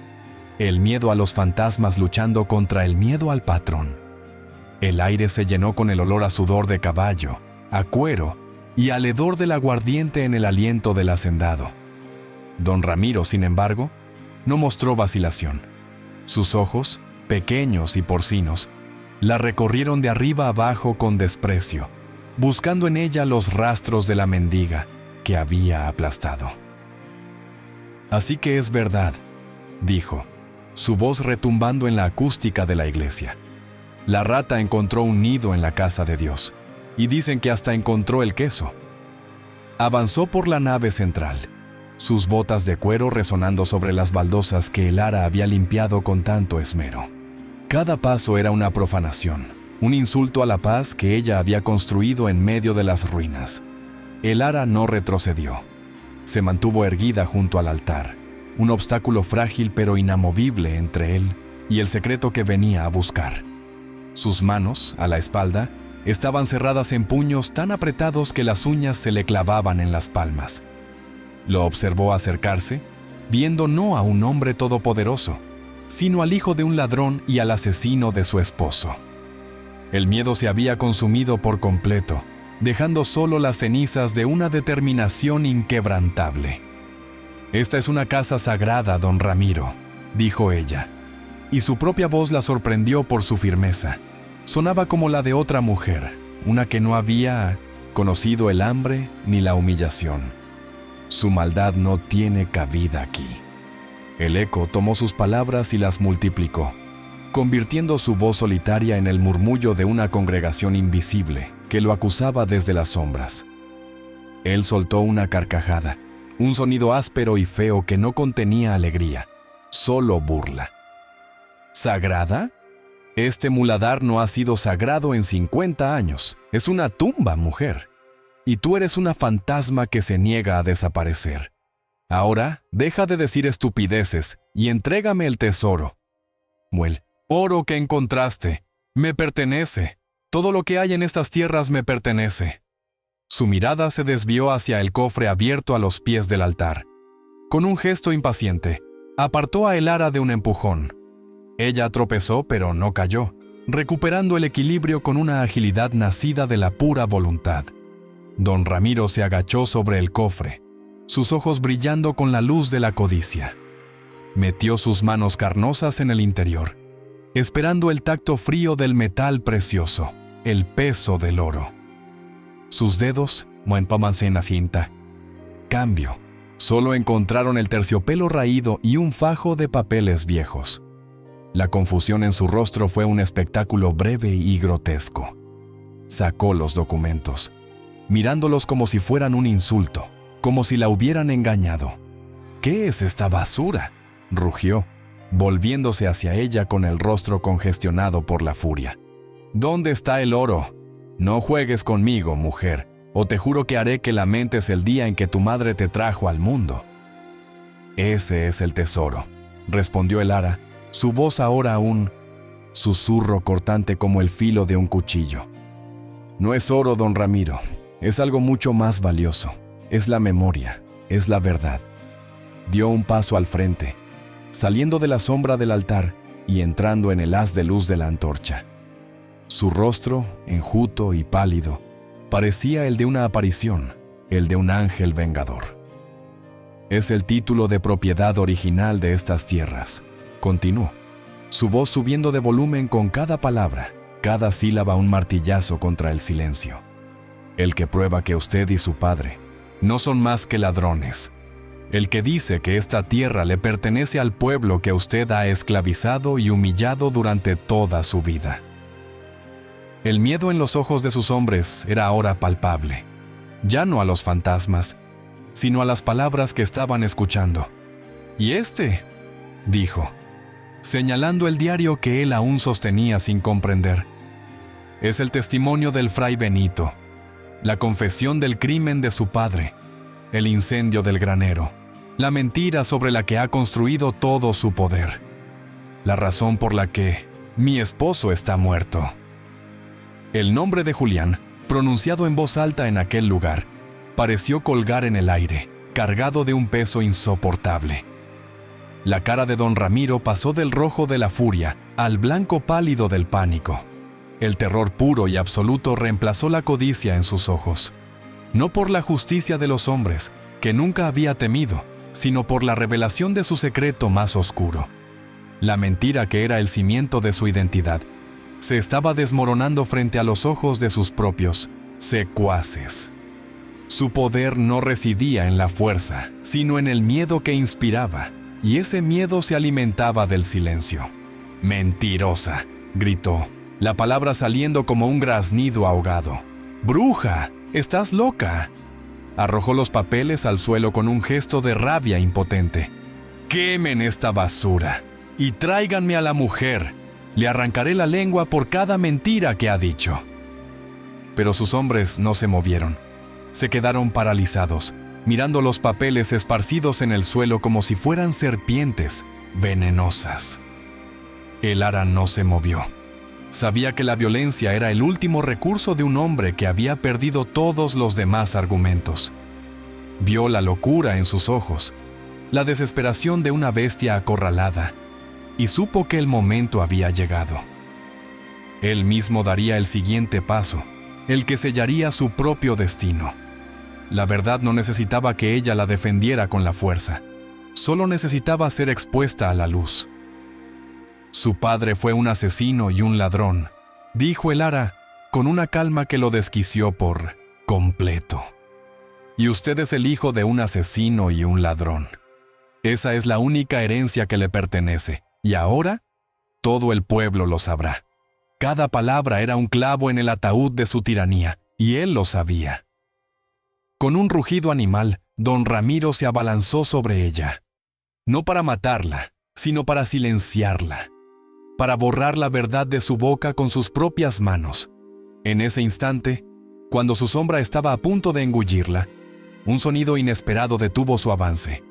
El miedo a los fantasmas luchando contra el miedo al patrón. El aire se llenó con el olor a sudor de caballo, a cuero y al hedor del aguardiente en el aliento del hacendado. Don Ramiro, sin embargo, no mostró vacilación. Sus ojos, pequeños y porcinos, la recorrieron de arriba abajo con desprecio, buscando en ella los rastros de la mendiga que había aplastado. Así que es verdad, dijo, su voz retumbando en la acústica de la iglesia. La rata encontró un nido en la casa de Dios, y dicen que hasta encontró el queso. Avanzó por la nave central, sus botas de cuero resonando sobre las baldosas que el ara había limpiado con tanto esmero. Cada paso era una profanación, un insulto a la paz que ella había construido en medio de las ruinas. El ara no retrocedió. Se mantuvo erguida junto al altar, un obstáculo frágil pero inamovible entre él y el secreto que venía a buscar. Sus manos, a la espalda, estaban cerradas en puños tan apretados que las uñas se le clavaban en las palmas. Lo observó acercarse, viendo no a un hombre todopoderoso, sino al hijo de un ladrón y al asesino de su esposo. El miedo se había consumido por completo, dejando solo las cenizas de una determinación inquebrantable. «Esta es una casa sagrada, don Ramiro», dijo ella, y su propia voz la sorprendió por su firmeza. Sonaba como la de otra mujer, una que no había conocido el hambre ni la humillación. Su maldad no tiene cabida aquí. El eco tomó sus palabras y las multiplicó, convirtiendo su voz solitaria en el murmullo de una congregación invisible que lo acusaba desde las sombras. Él soltó una carcajada, un sonido áspero y feo que no contenía alegría, solo burla. ¿Sagrada? Este muladar no ha sido sagrado en 50 años. Es una tumba, mujer. Y tú eres una fantasma que se niega a desaparecer. Ahora, deja de decir estupideces y entrégame el tesoro. Muel, oro que encontraste, me pertenece. Todo lo que hay en estas tierras me pertenece. Su mirada se desvió hacia el cofre abierto a los pies del altar. Con un gesto impaciente, apartó a el ara de un empujón. Ella tropezó, pero no cayó, recuperando el equilibrio con una agilidad nacida de la pura voluntad. Don Ramiro se agachó sobre el cofre, sus ojos brillando con la luz de la codicia. Metió sus manos carnosas en el interior, esperando el tacto frío del metal precioso, el peso del oro. Sus dedos moempámanse en la finta. Cambio. Solo encontraron el terciopelo raído y un fajo de papeles viejos. La confusión en su rostro fue un espectáculo breve y grotesco. Sacó los documentos, mirándolos como si fueran un insulto, como si la hubieran engañado. «¿Qué es esta basura?», rugió, volviéndose hacia ella con el rostro congestionado por la furia. «¿Dónde está el oro? No juegues conmigo, mujer, o te juro que haré que lamentes el día en que tu madre te trajo al mundo». «Ese es el tesoro», respondió el ara, su voz ahora un susurro cortante como el filo de un cuchillo. «No es oro, don Ramiro, es algo mucho más valioso. Es la memoria, es la verdad». Dio un paso al frente, saliendo de la sombra del altar y entrando en el haz de luz de la antorcha. Su rostro, enjuto y pálido, parecía el de una aparición, el de un ángel vengador. «Es el título de propiedad original de estas tierras», continuó, su voz subiendo de volumen con cada palabra, cada sílaba un martillazo contra el silencio. «El que prueba que usted y su padre no son más que ladrones. El que dice que esta tierra le pertenece al pueblo que usted ha esclavizado y humillado durante toda su vida». El miedo en los ojos de sus hombres era ahora palpable, ya no a los fantasmas, sino a las palabras que estaban escuchando. «¿Y este?», dijo, señalando el diario que él aún sostenía sin comprender. «Es el testimonio del fray Benito, la confesión del crimen de su padre, el incendio del granero, la mentira sobre la que ha construido todo su poder, la razón por la que mi esposo está muerto». El nombre de Julián, pronunciado en voz alta en aquel lugar, pareció colgar en el aire, cargado de un peso insoportable. La cara de don Ramiro pasó del rojo de la furia al blanco pálido del pánico. El terror puro y absoluto reemplazó la codicia en sus ojos. No por la justicia de los hombres, que nunca había temido, sino por la revelación de su secreto más oscuro. La mentira que era el cimiento de su identidad se estaba desmoronando frente a los ojos de sus propios secuaces. Su poder no residía en la fuerza, sino en el miedo que inspiraba, y ese miedo se alimentaba del silencio. «Mentirosa», gritó, la palabra saliendo como un graznido ahogado. «¡Bruja! ¡Estás loca!». Arrojó los papeles al suelo con un gesto de rabia impotente. «¡Quemen esta basura! Y tráiganme a la mujer. Le arrancaré la lengua por cada mentira que ha dicho». Pero sus hombres no se movieron. Se quedaron paralizados, mirando los papeles esparcidos en el suelo como si fueran serpientes venenosas. El ara no se movió. Sabía que la violencia era el último recurso de un hombre que había perdido todos los demás argumentos. Vio la locura en sus ojos, la desesperación de una bestia acorralada, y supo que el momento había llegado. Él mismo daría el siguiente paso, el que sellaría su propio destino. La verdad no necesitaba que ella la defendiera con la fuerza, solo necesitaba ser expuesta a la luz. Su padre fue un asesino y un ladrón, dijo el ara, con una calma que lo desquició por completo. Y usted es el hijo de un asesino y un ladrón. Esa es la única herencia que le pertenece, y ahora todo el pueblo lo sabrá. Cada palabra era un clavo en el ataúd de su tiranía, y él lo sabía. Con un rugido animal, don Ramiro se abalanzó sobre ella. No para matarla, sino para silenciarla, para borrar la verdad de su boca con sus propias manos. En ese instante, cuando su sombra estaba a punto de engullirla, un sonido inesperado detuvo su avance.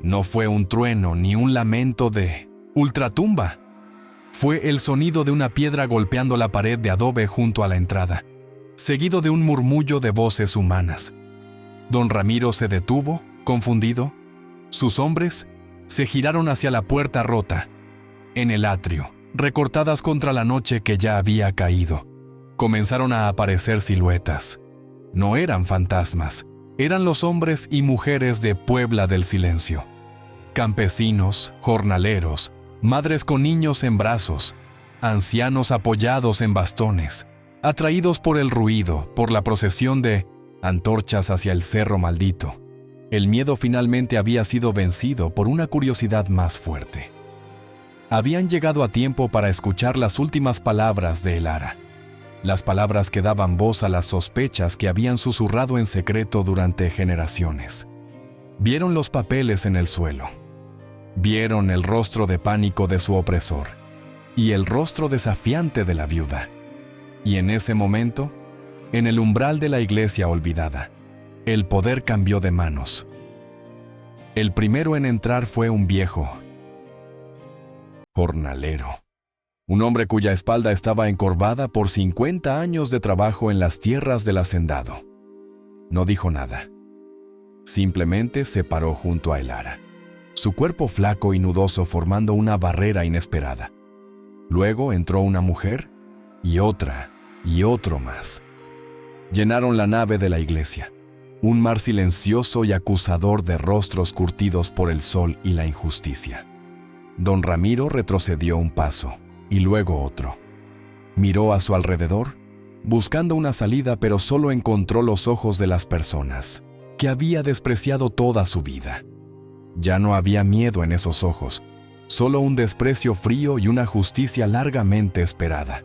No fue un trueno ni un lamento de ultratumba. Fue el sonido de una piedra golpeando la pared de adobe junto a la entrada, seguido de un murmullo de voces humanas. Don Ramiro se detuvo, confundido. Sus hombres se giraron hacia la puerta rota, en el atrio, recortadas contra la noche que ya había caído. Comenzaron a aparecer siluetas. No eran fantasmas, eran los hombres y mujeres de Puebla del Silencio. Campesinos, jornaleros, madres con niños en brazos, ancianos apoyados en bastones, atraídos por el ruido, por la procesión de antorchas hacia el cerro maldito. El miedo finalmente había sido vencido por una curiosidad más fuerte. Habían llegado a tiempo para escuchar las últimas palabras de el ara, las palabras que daban voz a las sospechas que habían susurrado en secreto durante generaciones. Vieron los papeles en el suelo. Vieron el rostro de pánico de su opresor y el rostro desafiante de la viuda. Y en ese momento, en el umbral de la iglesia olvidada, el poder cambió de manos. El primero en entrar fue un viejo jornalero, un hombre cuya espalda estaba encorvada por 50 años de trabajo en las tierras del hacendado. No dijo nada. Simplemente se paró junto a el ara, su cuerpo flaco y nudoso formando una barrera inesperada. Luego entró una mujer y otra y otro más. Llenaron la nave de la iglesia, un mar silencioso y acusador de rostros curtidos por el sol y la injusticia. Don Ramiro retrocedió un paso y luego otro. Miró a su alrededor, buscando una salida, pero solo encontró los ojos de las personas que había despreciado toda su vida. Ya no había miedo en esos ojos, solo un desprecio frío y una justicia largamente esperada.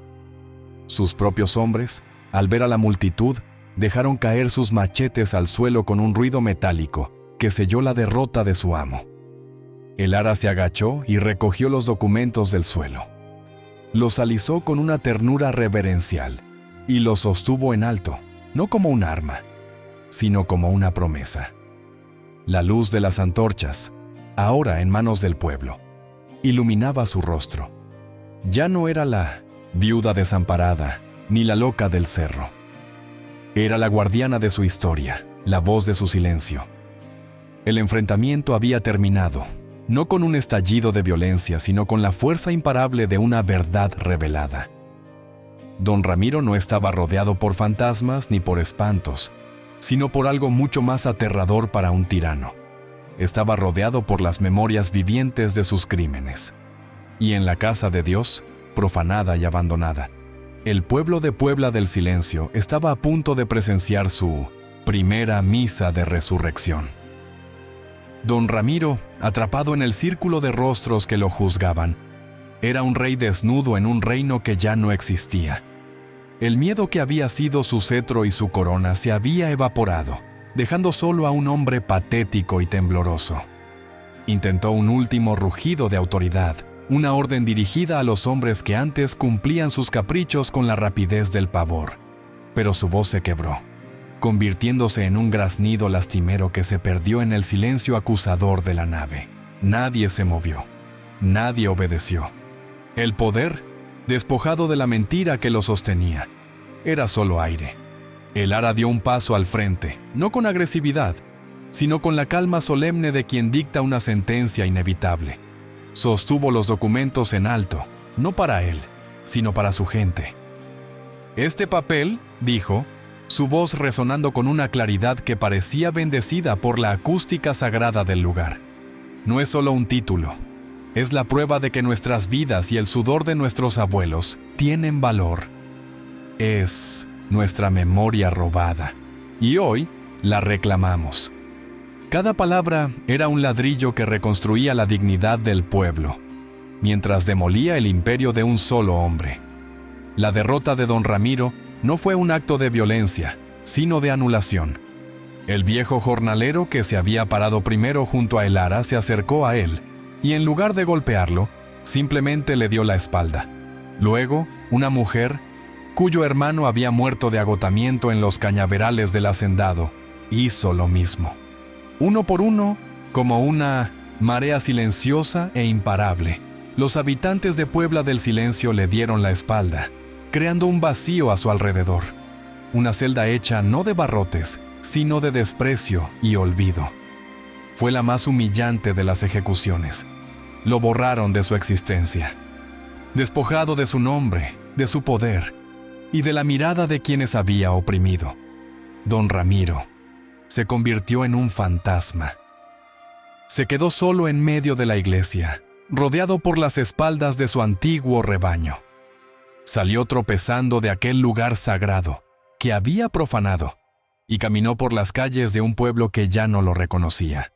Sus propios hombres, al ver a la multitud, dejaron caer sus machetes al suelo con un ruido metálico que selló la derrota de su amo. El ara se agachó y recogió los documentos del suelo. Los alisó con una ternura reverencial y los sostuvo en alto, no como un arma, sino como una promesa. La luz de las antorchas, ahora en manos del pueblo, iluminaba su rostro. Ya no era la viuda desamparada ni la loca del cerro. Era la guardiana de su historia, la voz de su silencio. El enfrentamiento había terminado, no con un estallido de violencia, sino con la fuerza imparable de una verdad revelada. Don Ramiro no estaba rodeado por fantasmas ni por espantos, sino por algo mucho más aterrador para un tirano. Estaba rodeado por las memorias vivientes de sus crímenes. Y en la casa de Dios, profanada y abandonada, el pueblo de Puebla del Silencio estaba a punto de presenciar su primera misa de resurrección. Don Ramiro, atrapado en el círculo de rostros que lo juzgaban, era un rey desnudo en un reino que ya no existía. El miedo que había sido su cetro y su corona se había evaporado, dejando solo a un hombre patético y tembloroso. Intentó un último rugido de autoridad, una orden dirigida a los hombres que antes cumplían sus caprichos con la rapidez del pavor, pero su voz se quebró, convirtiéndose en un graznido lastimero que se perdió en el silencio acusador de la nave. Nadie se movió, nadie obedeció. El poder, despojado de la mentira que lo sostenía, era solo aire. El ara dio un paso al frente, no con agresividad, sino con la calma solemne de quien dicta una sentencia inevitable. Sostuvo los documentos en alto, no para él, sino para su gente. «Este papel», dijo, su voz resonando con una claridad que parecía bendecida por la acústica sagrada del lugar, «no es solo un título. Es la prueba de que nuestras vidas y el sudor de nuestros abuelos tienen valor. Es nuestra memoria robada, y hoy la reclamamos». Cada palabra era un ladrillo que reconstruía la dignidad del pueblo, mientras demolía el imperio de un solo hombre. La derrota de don Ramiro no fue un acto de violencia, sino de anulación. El viejo jornalero que se había parado primero junto a el ara se acercó a él, y en lugar de golpearlo, simplemente le dio la espalda. Luego, una mujer, cuyo hermano había muerto de agotamiento en los cañaverales del hacendado, hizo lo mismo. Uno por uno, como una marea silenciosa e imparable, los habitantes de Puebla del Silencio le dieron la espalda, creando un vacío a su alrededor. Una celda hecha no de barrotes, sino de desprecio y olvido. Fue la más humillante de las ejecuciones. Lo borraron de su existencia. Despojado de su nombre, de su poder y de la mirada de quienes había oprimido, don Ramiro se convirtió en un fantasma. Se quedó solo en medio de la iglesia, rodeado por las espaldas de su antiguo rebaño. Salió tropezando de aquel lugar sagrado que había profanado y caminó por las calles de un pueblo que ya no lo reconocía.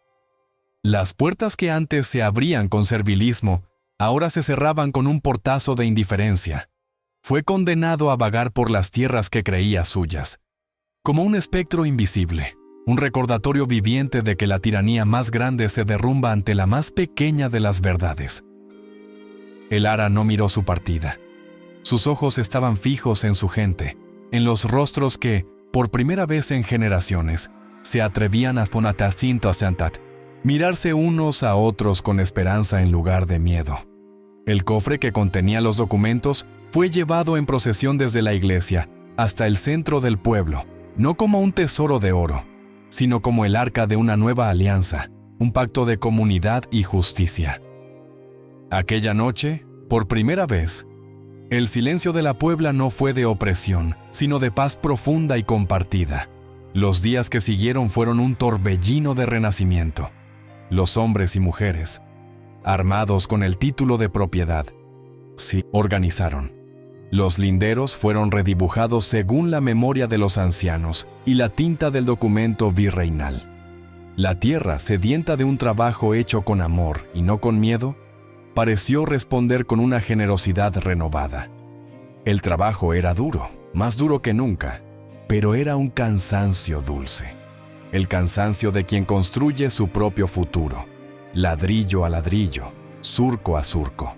Las puertas que antes se abrían con servilismo, ahora se cerraban con un portazo de indiferencia. Fue condenado a vagar por las tierras que creía suyas, como un espectro invisible. Un recordatorio viviente de que la tiranía más grande se derrumba ante la más pequeña de las verdades. El ara no miró su partida. Sus ojos estaban fijos en su gente, en los rostros que, por primera vez en generaciones, se atrevían a mirarse unos a otros con esperanza en lugar de miedo. El cofre que contenía los documentos fue llevado en procesión desde la iglesia hasta el centro del pueblo, no como un tesoro de oro, sino como el arca de una nueva alianza, un pacto de comunidad y justicia. Aquella noche, por primera vez, el silencio de la Puebla no fue de opresión, sino de paz profunda y compartida. Los días que siguieron fueron un torbellino de renacimiento. Los hombres y mujeres, armados con el título de propiedad, se organizaron. Los linderos fueron redibujados según la memoria de los ancianos y la tinta del documento virreinal. La tierra, sedienta de un trabajo hecho con amor y no con miedo, pareció responder con una generosidad renovada. El trabajo era duro, más duro que nunca, pero era un cansancio dulce. El cansancio de quien construye su propio futuro, ladrillo a ladrillo, surco a surco.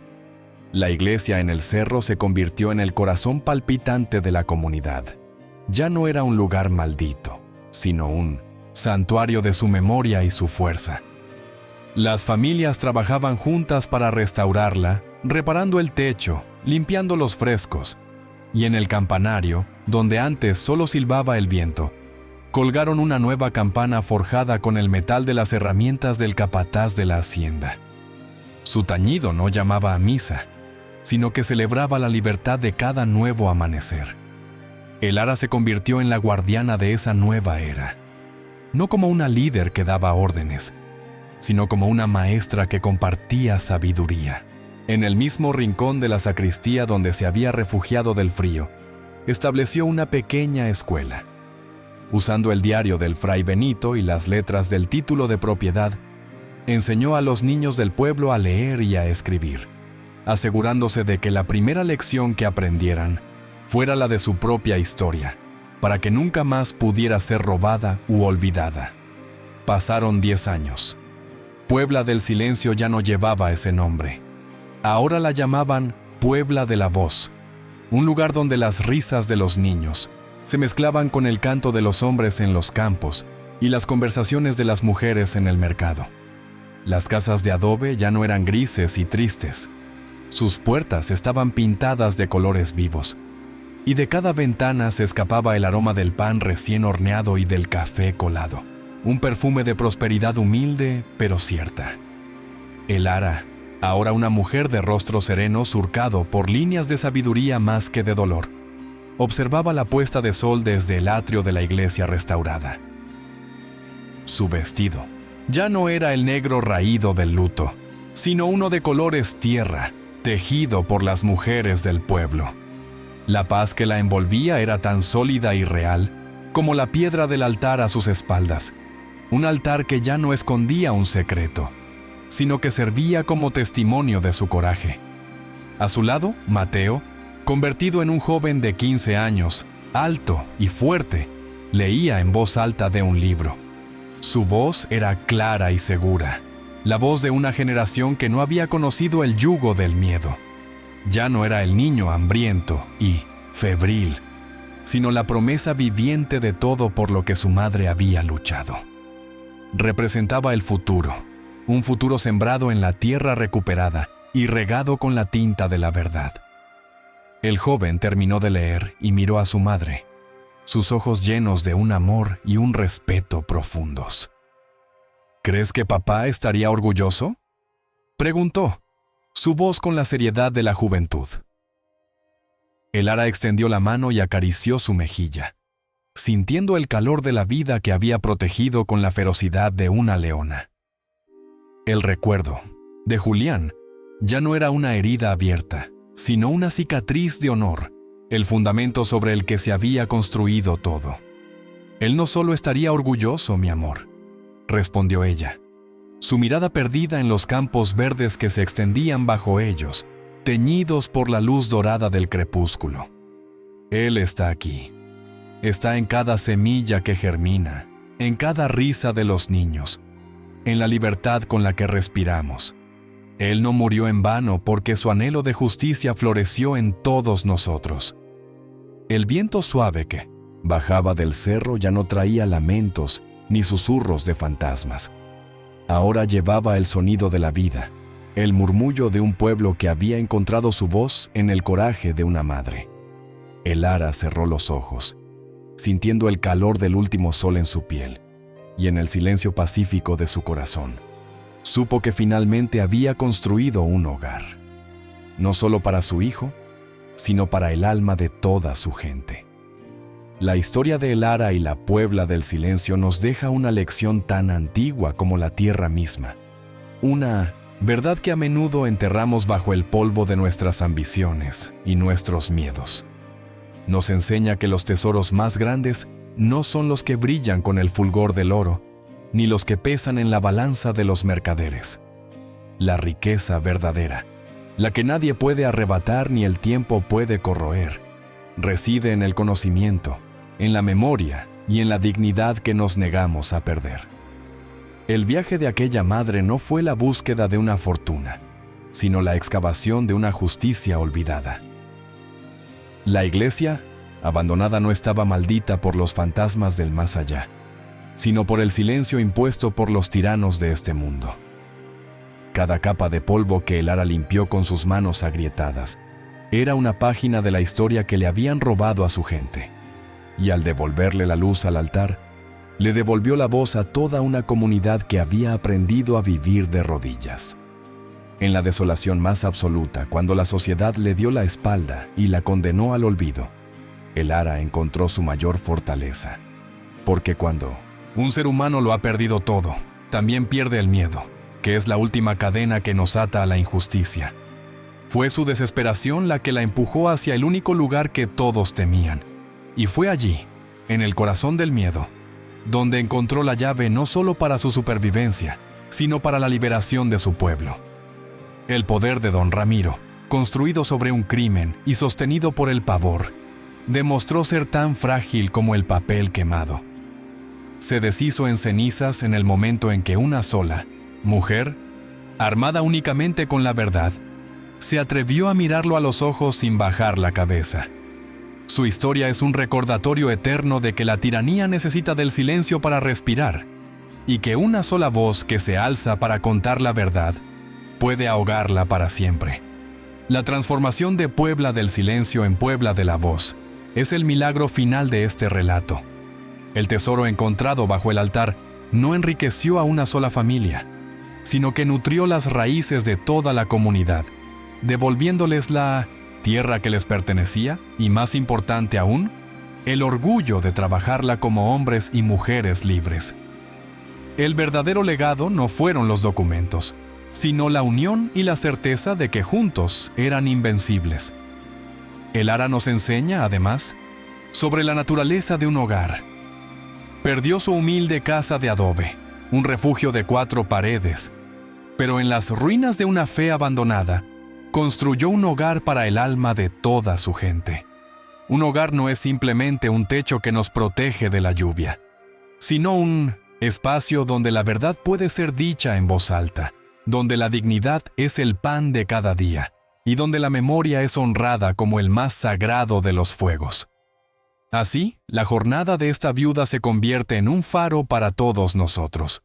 La iglesia en el cerro se convirtió en el corazón palpitante de la comunidad. Ya no era un lugar maldito, sino un santuario de su memoria y su fuerza. Las familias trabajaban juntas para restaurarla, reparando el techo, limpiando los frescos, y en el campanario, donde antes solo silbaba el viento, colgaron una nueva campana forjada con el metal de las herramientas del capataz de la hacienda. Su tañido no llamaba a misa, sino que celebraba la libertad de cada nuevo amanecer. El ara se convirtió en la guardiana de esa nueva era, no como una líder que daba órdenes, sino como una maestra que compartía sabiduría. En el mismo rincón de la sacristía donde se había refugiado del frío, estableció una pequeña escuela. Usando el diario del fray Benito y las letras del título de propiedad, Enseñó a los niños del pueblo a leer y a escribir, asegurándose de que la primera lección que aprendieran fuera la de su propia historia, para que nunca más pudiera ser robada u olvidada. Pasaron 10 años. Puebla del Silencio ya no llevaba ese nombre. Ahora la llamaban Puebla de la Voz, un lugar donde las risas de los niños se mezclaban con el canto de los hombres en los campos y las conversaciones de las mujeres en el mercado. Las casas de adobe ya no eran grises y tristes. Sus puertas estaban pintadas de colores vivos, y de cada ventana se escapaba el aroma del pan recién horneado y del café colado, un perfume de prosperidad humilde pero cierta. Elara, ahora una mujer de rostro sereno surcado por líneas de sabiduría más que de dolor, observaba la puesta de sol desde el atrio de la iglesia restaurada. Su vestido ya no era el negro raído del luto, sino uno de colores tierra, tejido por las mujeres del pueblo. La paz que la envolvía era tan sólida y real como la piedra del altar a sus espaldas, un altar que ya no escondía un secreto, sino que servía como testimonio de su coraje. A su lado, Mateo, convertido en un joven de 15 años, alto y fuerte, leía en voz alta de un libro. Su voz era clara y segura, la voz de una generación que no había conocido el yugo del miedo. Ya no era el niño hambriento y febril, sino la promesa viviente de todo por lo que su madre había luchado. Representaba el futuro, un futuro sembrado en la tierra recuperada y regado con la tinta de la verdad. El joven terminó de leer y miró a su madre, sus ojos llenos de un amor y un respeto profundos. ¿Crees que papá estaría orgulloso?, preguntó, su voz con la seriedad de la juventud. Elara extendió la mano y acarició su mejilla, sintiendo el calor de la vida que había protegido con la ferocidad de una leona. El recuerdo de Julián ya no era una herida abierta, sino una cicatriz de honor, el fundamento sobre el que se había construido todo. Él no solo estaría orgulloso, mi amor, respondió ella, su mirada perdida en los campos verdes que se extendían bajo ellos, teñidos por la luz dorada del crepúsculo. Él está aquí. Está en cada semilla que germina, en cada risa de los niños, en la libertad con la que respiramos. Él no murió en vano porque su anhelo de justicia floreció en todos nosotros. El viento suave que bajaba del cerro ya no traía lamentos ni susurros de fantasmas. Ahora llevaba el sonido de la vida, el murmullo de un pueblo que había encontrado su voz en el coraje de una madre. Elara cerró los ojos, sintiendo el calor del último sol en su piel y en el silencio pacífico de su corazón. Supo que finalmente había construido un hogar, no solo para su hijo, sino para el alma de toda su gente. La historia de Elara y la Puebla del Silencio nos deja una lección tan antigua como la tierra misma. Una verdad que a menudo enterramos bajo el polvo de nuestras ambiciones y nuestros miedos. Nos enseña que los tesoros más grandes no son los que brillan con el fulgor del oro, ni los que pesan en la balanza de los mercaderes. La riqueza verdadera, la que nadie puede arrebatar ni el tiempo puede corroer, reside en el conocimiento, en la memoria y en la dignidad que nos negamos a perder. El viaje de aquella madre no fue la búsqueda de una fortuna, sino la excavación de una justicia olvidada. La iglesia, abandonada, no estaba maldita por los fantasmas del más allá, sino por el silencio impuesto por los tiranos de este mundo. Cada capa de polvo que Elara limpió con sus manos agrietadas era una página de la historia que le habían robado a su gente, y al devolverle la luz al altar, le devolvió la voz a toda una comunidad que había aprendido a vivir de rodillas. En la desolación más absoluta, cuando la sociedad le dio la espalda y la condenó al olvido, Elara encontró su mayor fortaleza. Porque cuando un ser humano lo ha perdido todo, también pierde el miedo, que es la última cadena que nos ata a la injusticia. Fue su desesperación la que la empujó hacia el único lugar que todos temían. Y fue allí, en el corazón del miedo, donde encontró la llave no solo para su supervivencia, sino para la liberación de su pueblo. El poder de don Ramiro, construido sobre un crimen y sostenido por el pavor, demostró ser tan frágil como el papel quemado. Se deshizo en cenizas en el momento en que una sola mujer, armada únicamente con la verdad, se atrevió a mirarlo a los ojos sin bajar la cabeza. Su historia es un recordatorio eterno de que la tiranía necesita del silencio para respirar, y que una sola voz que se alza para contar la verdad puede ahogarla para siempre. La transformación de Puebla del silencio en Puebla de la voz es el milagro final de este relato. El tesoro encontrado bajo el altar no enriqueció a una sola familia, sino que nutrió las raíces de toda la comunidad, devolviéndoles la tierra que les pertenecía y, más importante aún, el orgullo de trabajarla como hombres y mujeres libres. El verdadero legado no fueron los documentos, sino la unión y la certeza de que juntos eran invencibles. El Ara nos enseña, además, sobre la naturaleza de un hogar. Perdió su humilde casa de adobe, un refugio de 4 paredes, pero en las ruinas de una fe abandonada, construyó un hogar para el alma de toda su gente. Un hogar no es simplemente un techo que nos protege de la lluvia, sino un espacio donde la verdad puede ser dicha en voz alta, donde la dignidad es el pan de cada día y donde la memoria es honrada como el más sagrado de los fuegos. Así, la jornada de esta viuda se convierte en un faro para todos nosotros.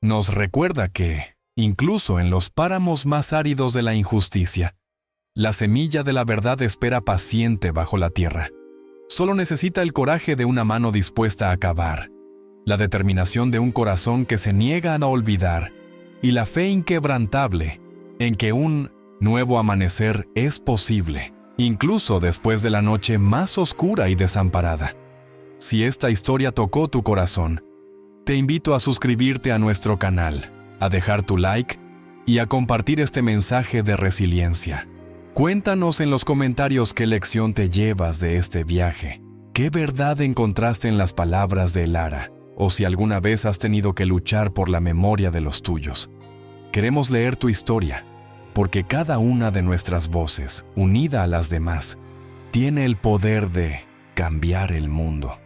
Nos recuerda que, incluso en los páramos más áridos de la injusticia, la semilla de la verdad espera paciente bajo la tierra. Solo necesita el coraje de una mano dispuesta a cavar, la determinación de un corazón que se niega a no olvidar y la fe inquebrantable en que un nuevo amanecer es posible, incluso después de la noche más oscura y desamparada. Si esta historia tocó tu corazón, te invito a suscribirte a nuestro canal, a dejar tu like y a compartir este mensaje de resiliencia. Cuéntanos en los comentarios qué lección te llevas de este viaje, qué verdad encontraste en las palabras de El Ara, o si alguna vez has tenido que luchar por la memoria de los tuyos. Queremos leer tu historia, porque cada una de nuestras voces, unida a las demás, tiene el poder de cambiar el mundo.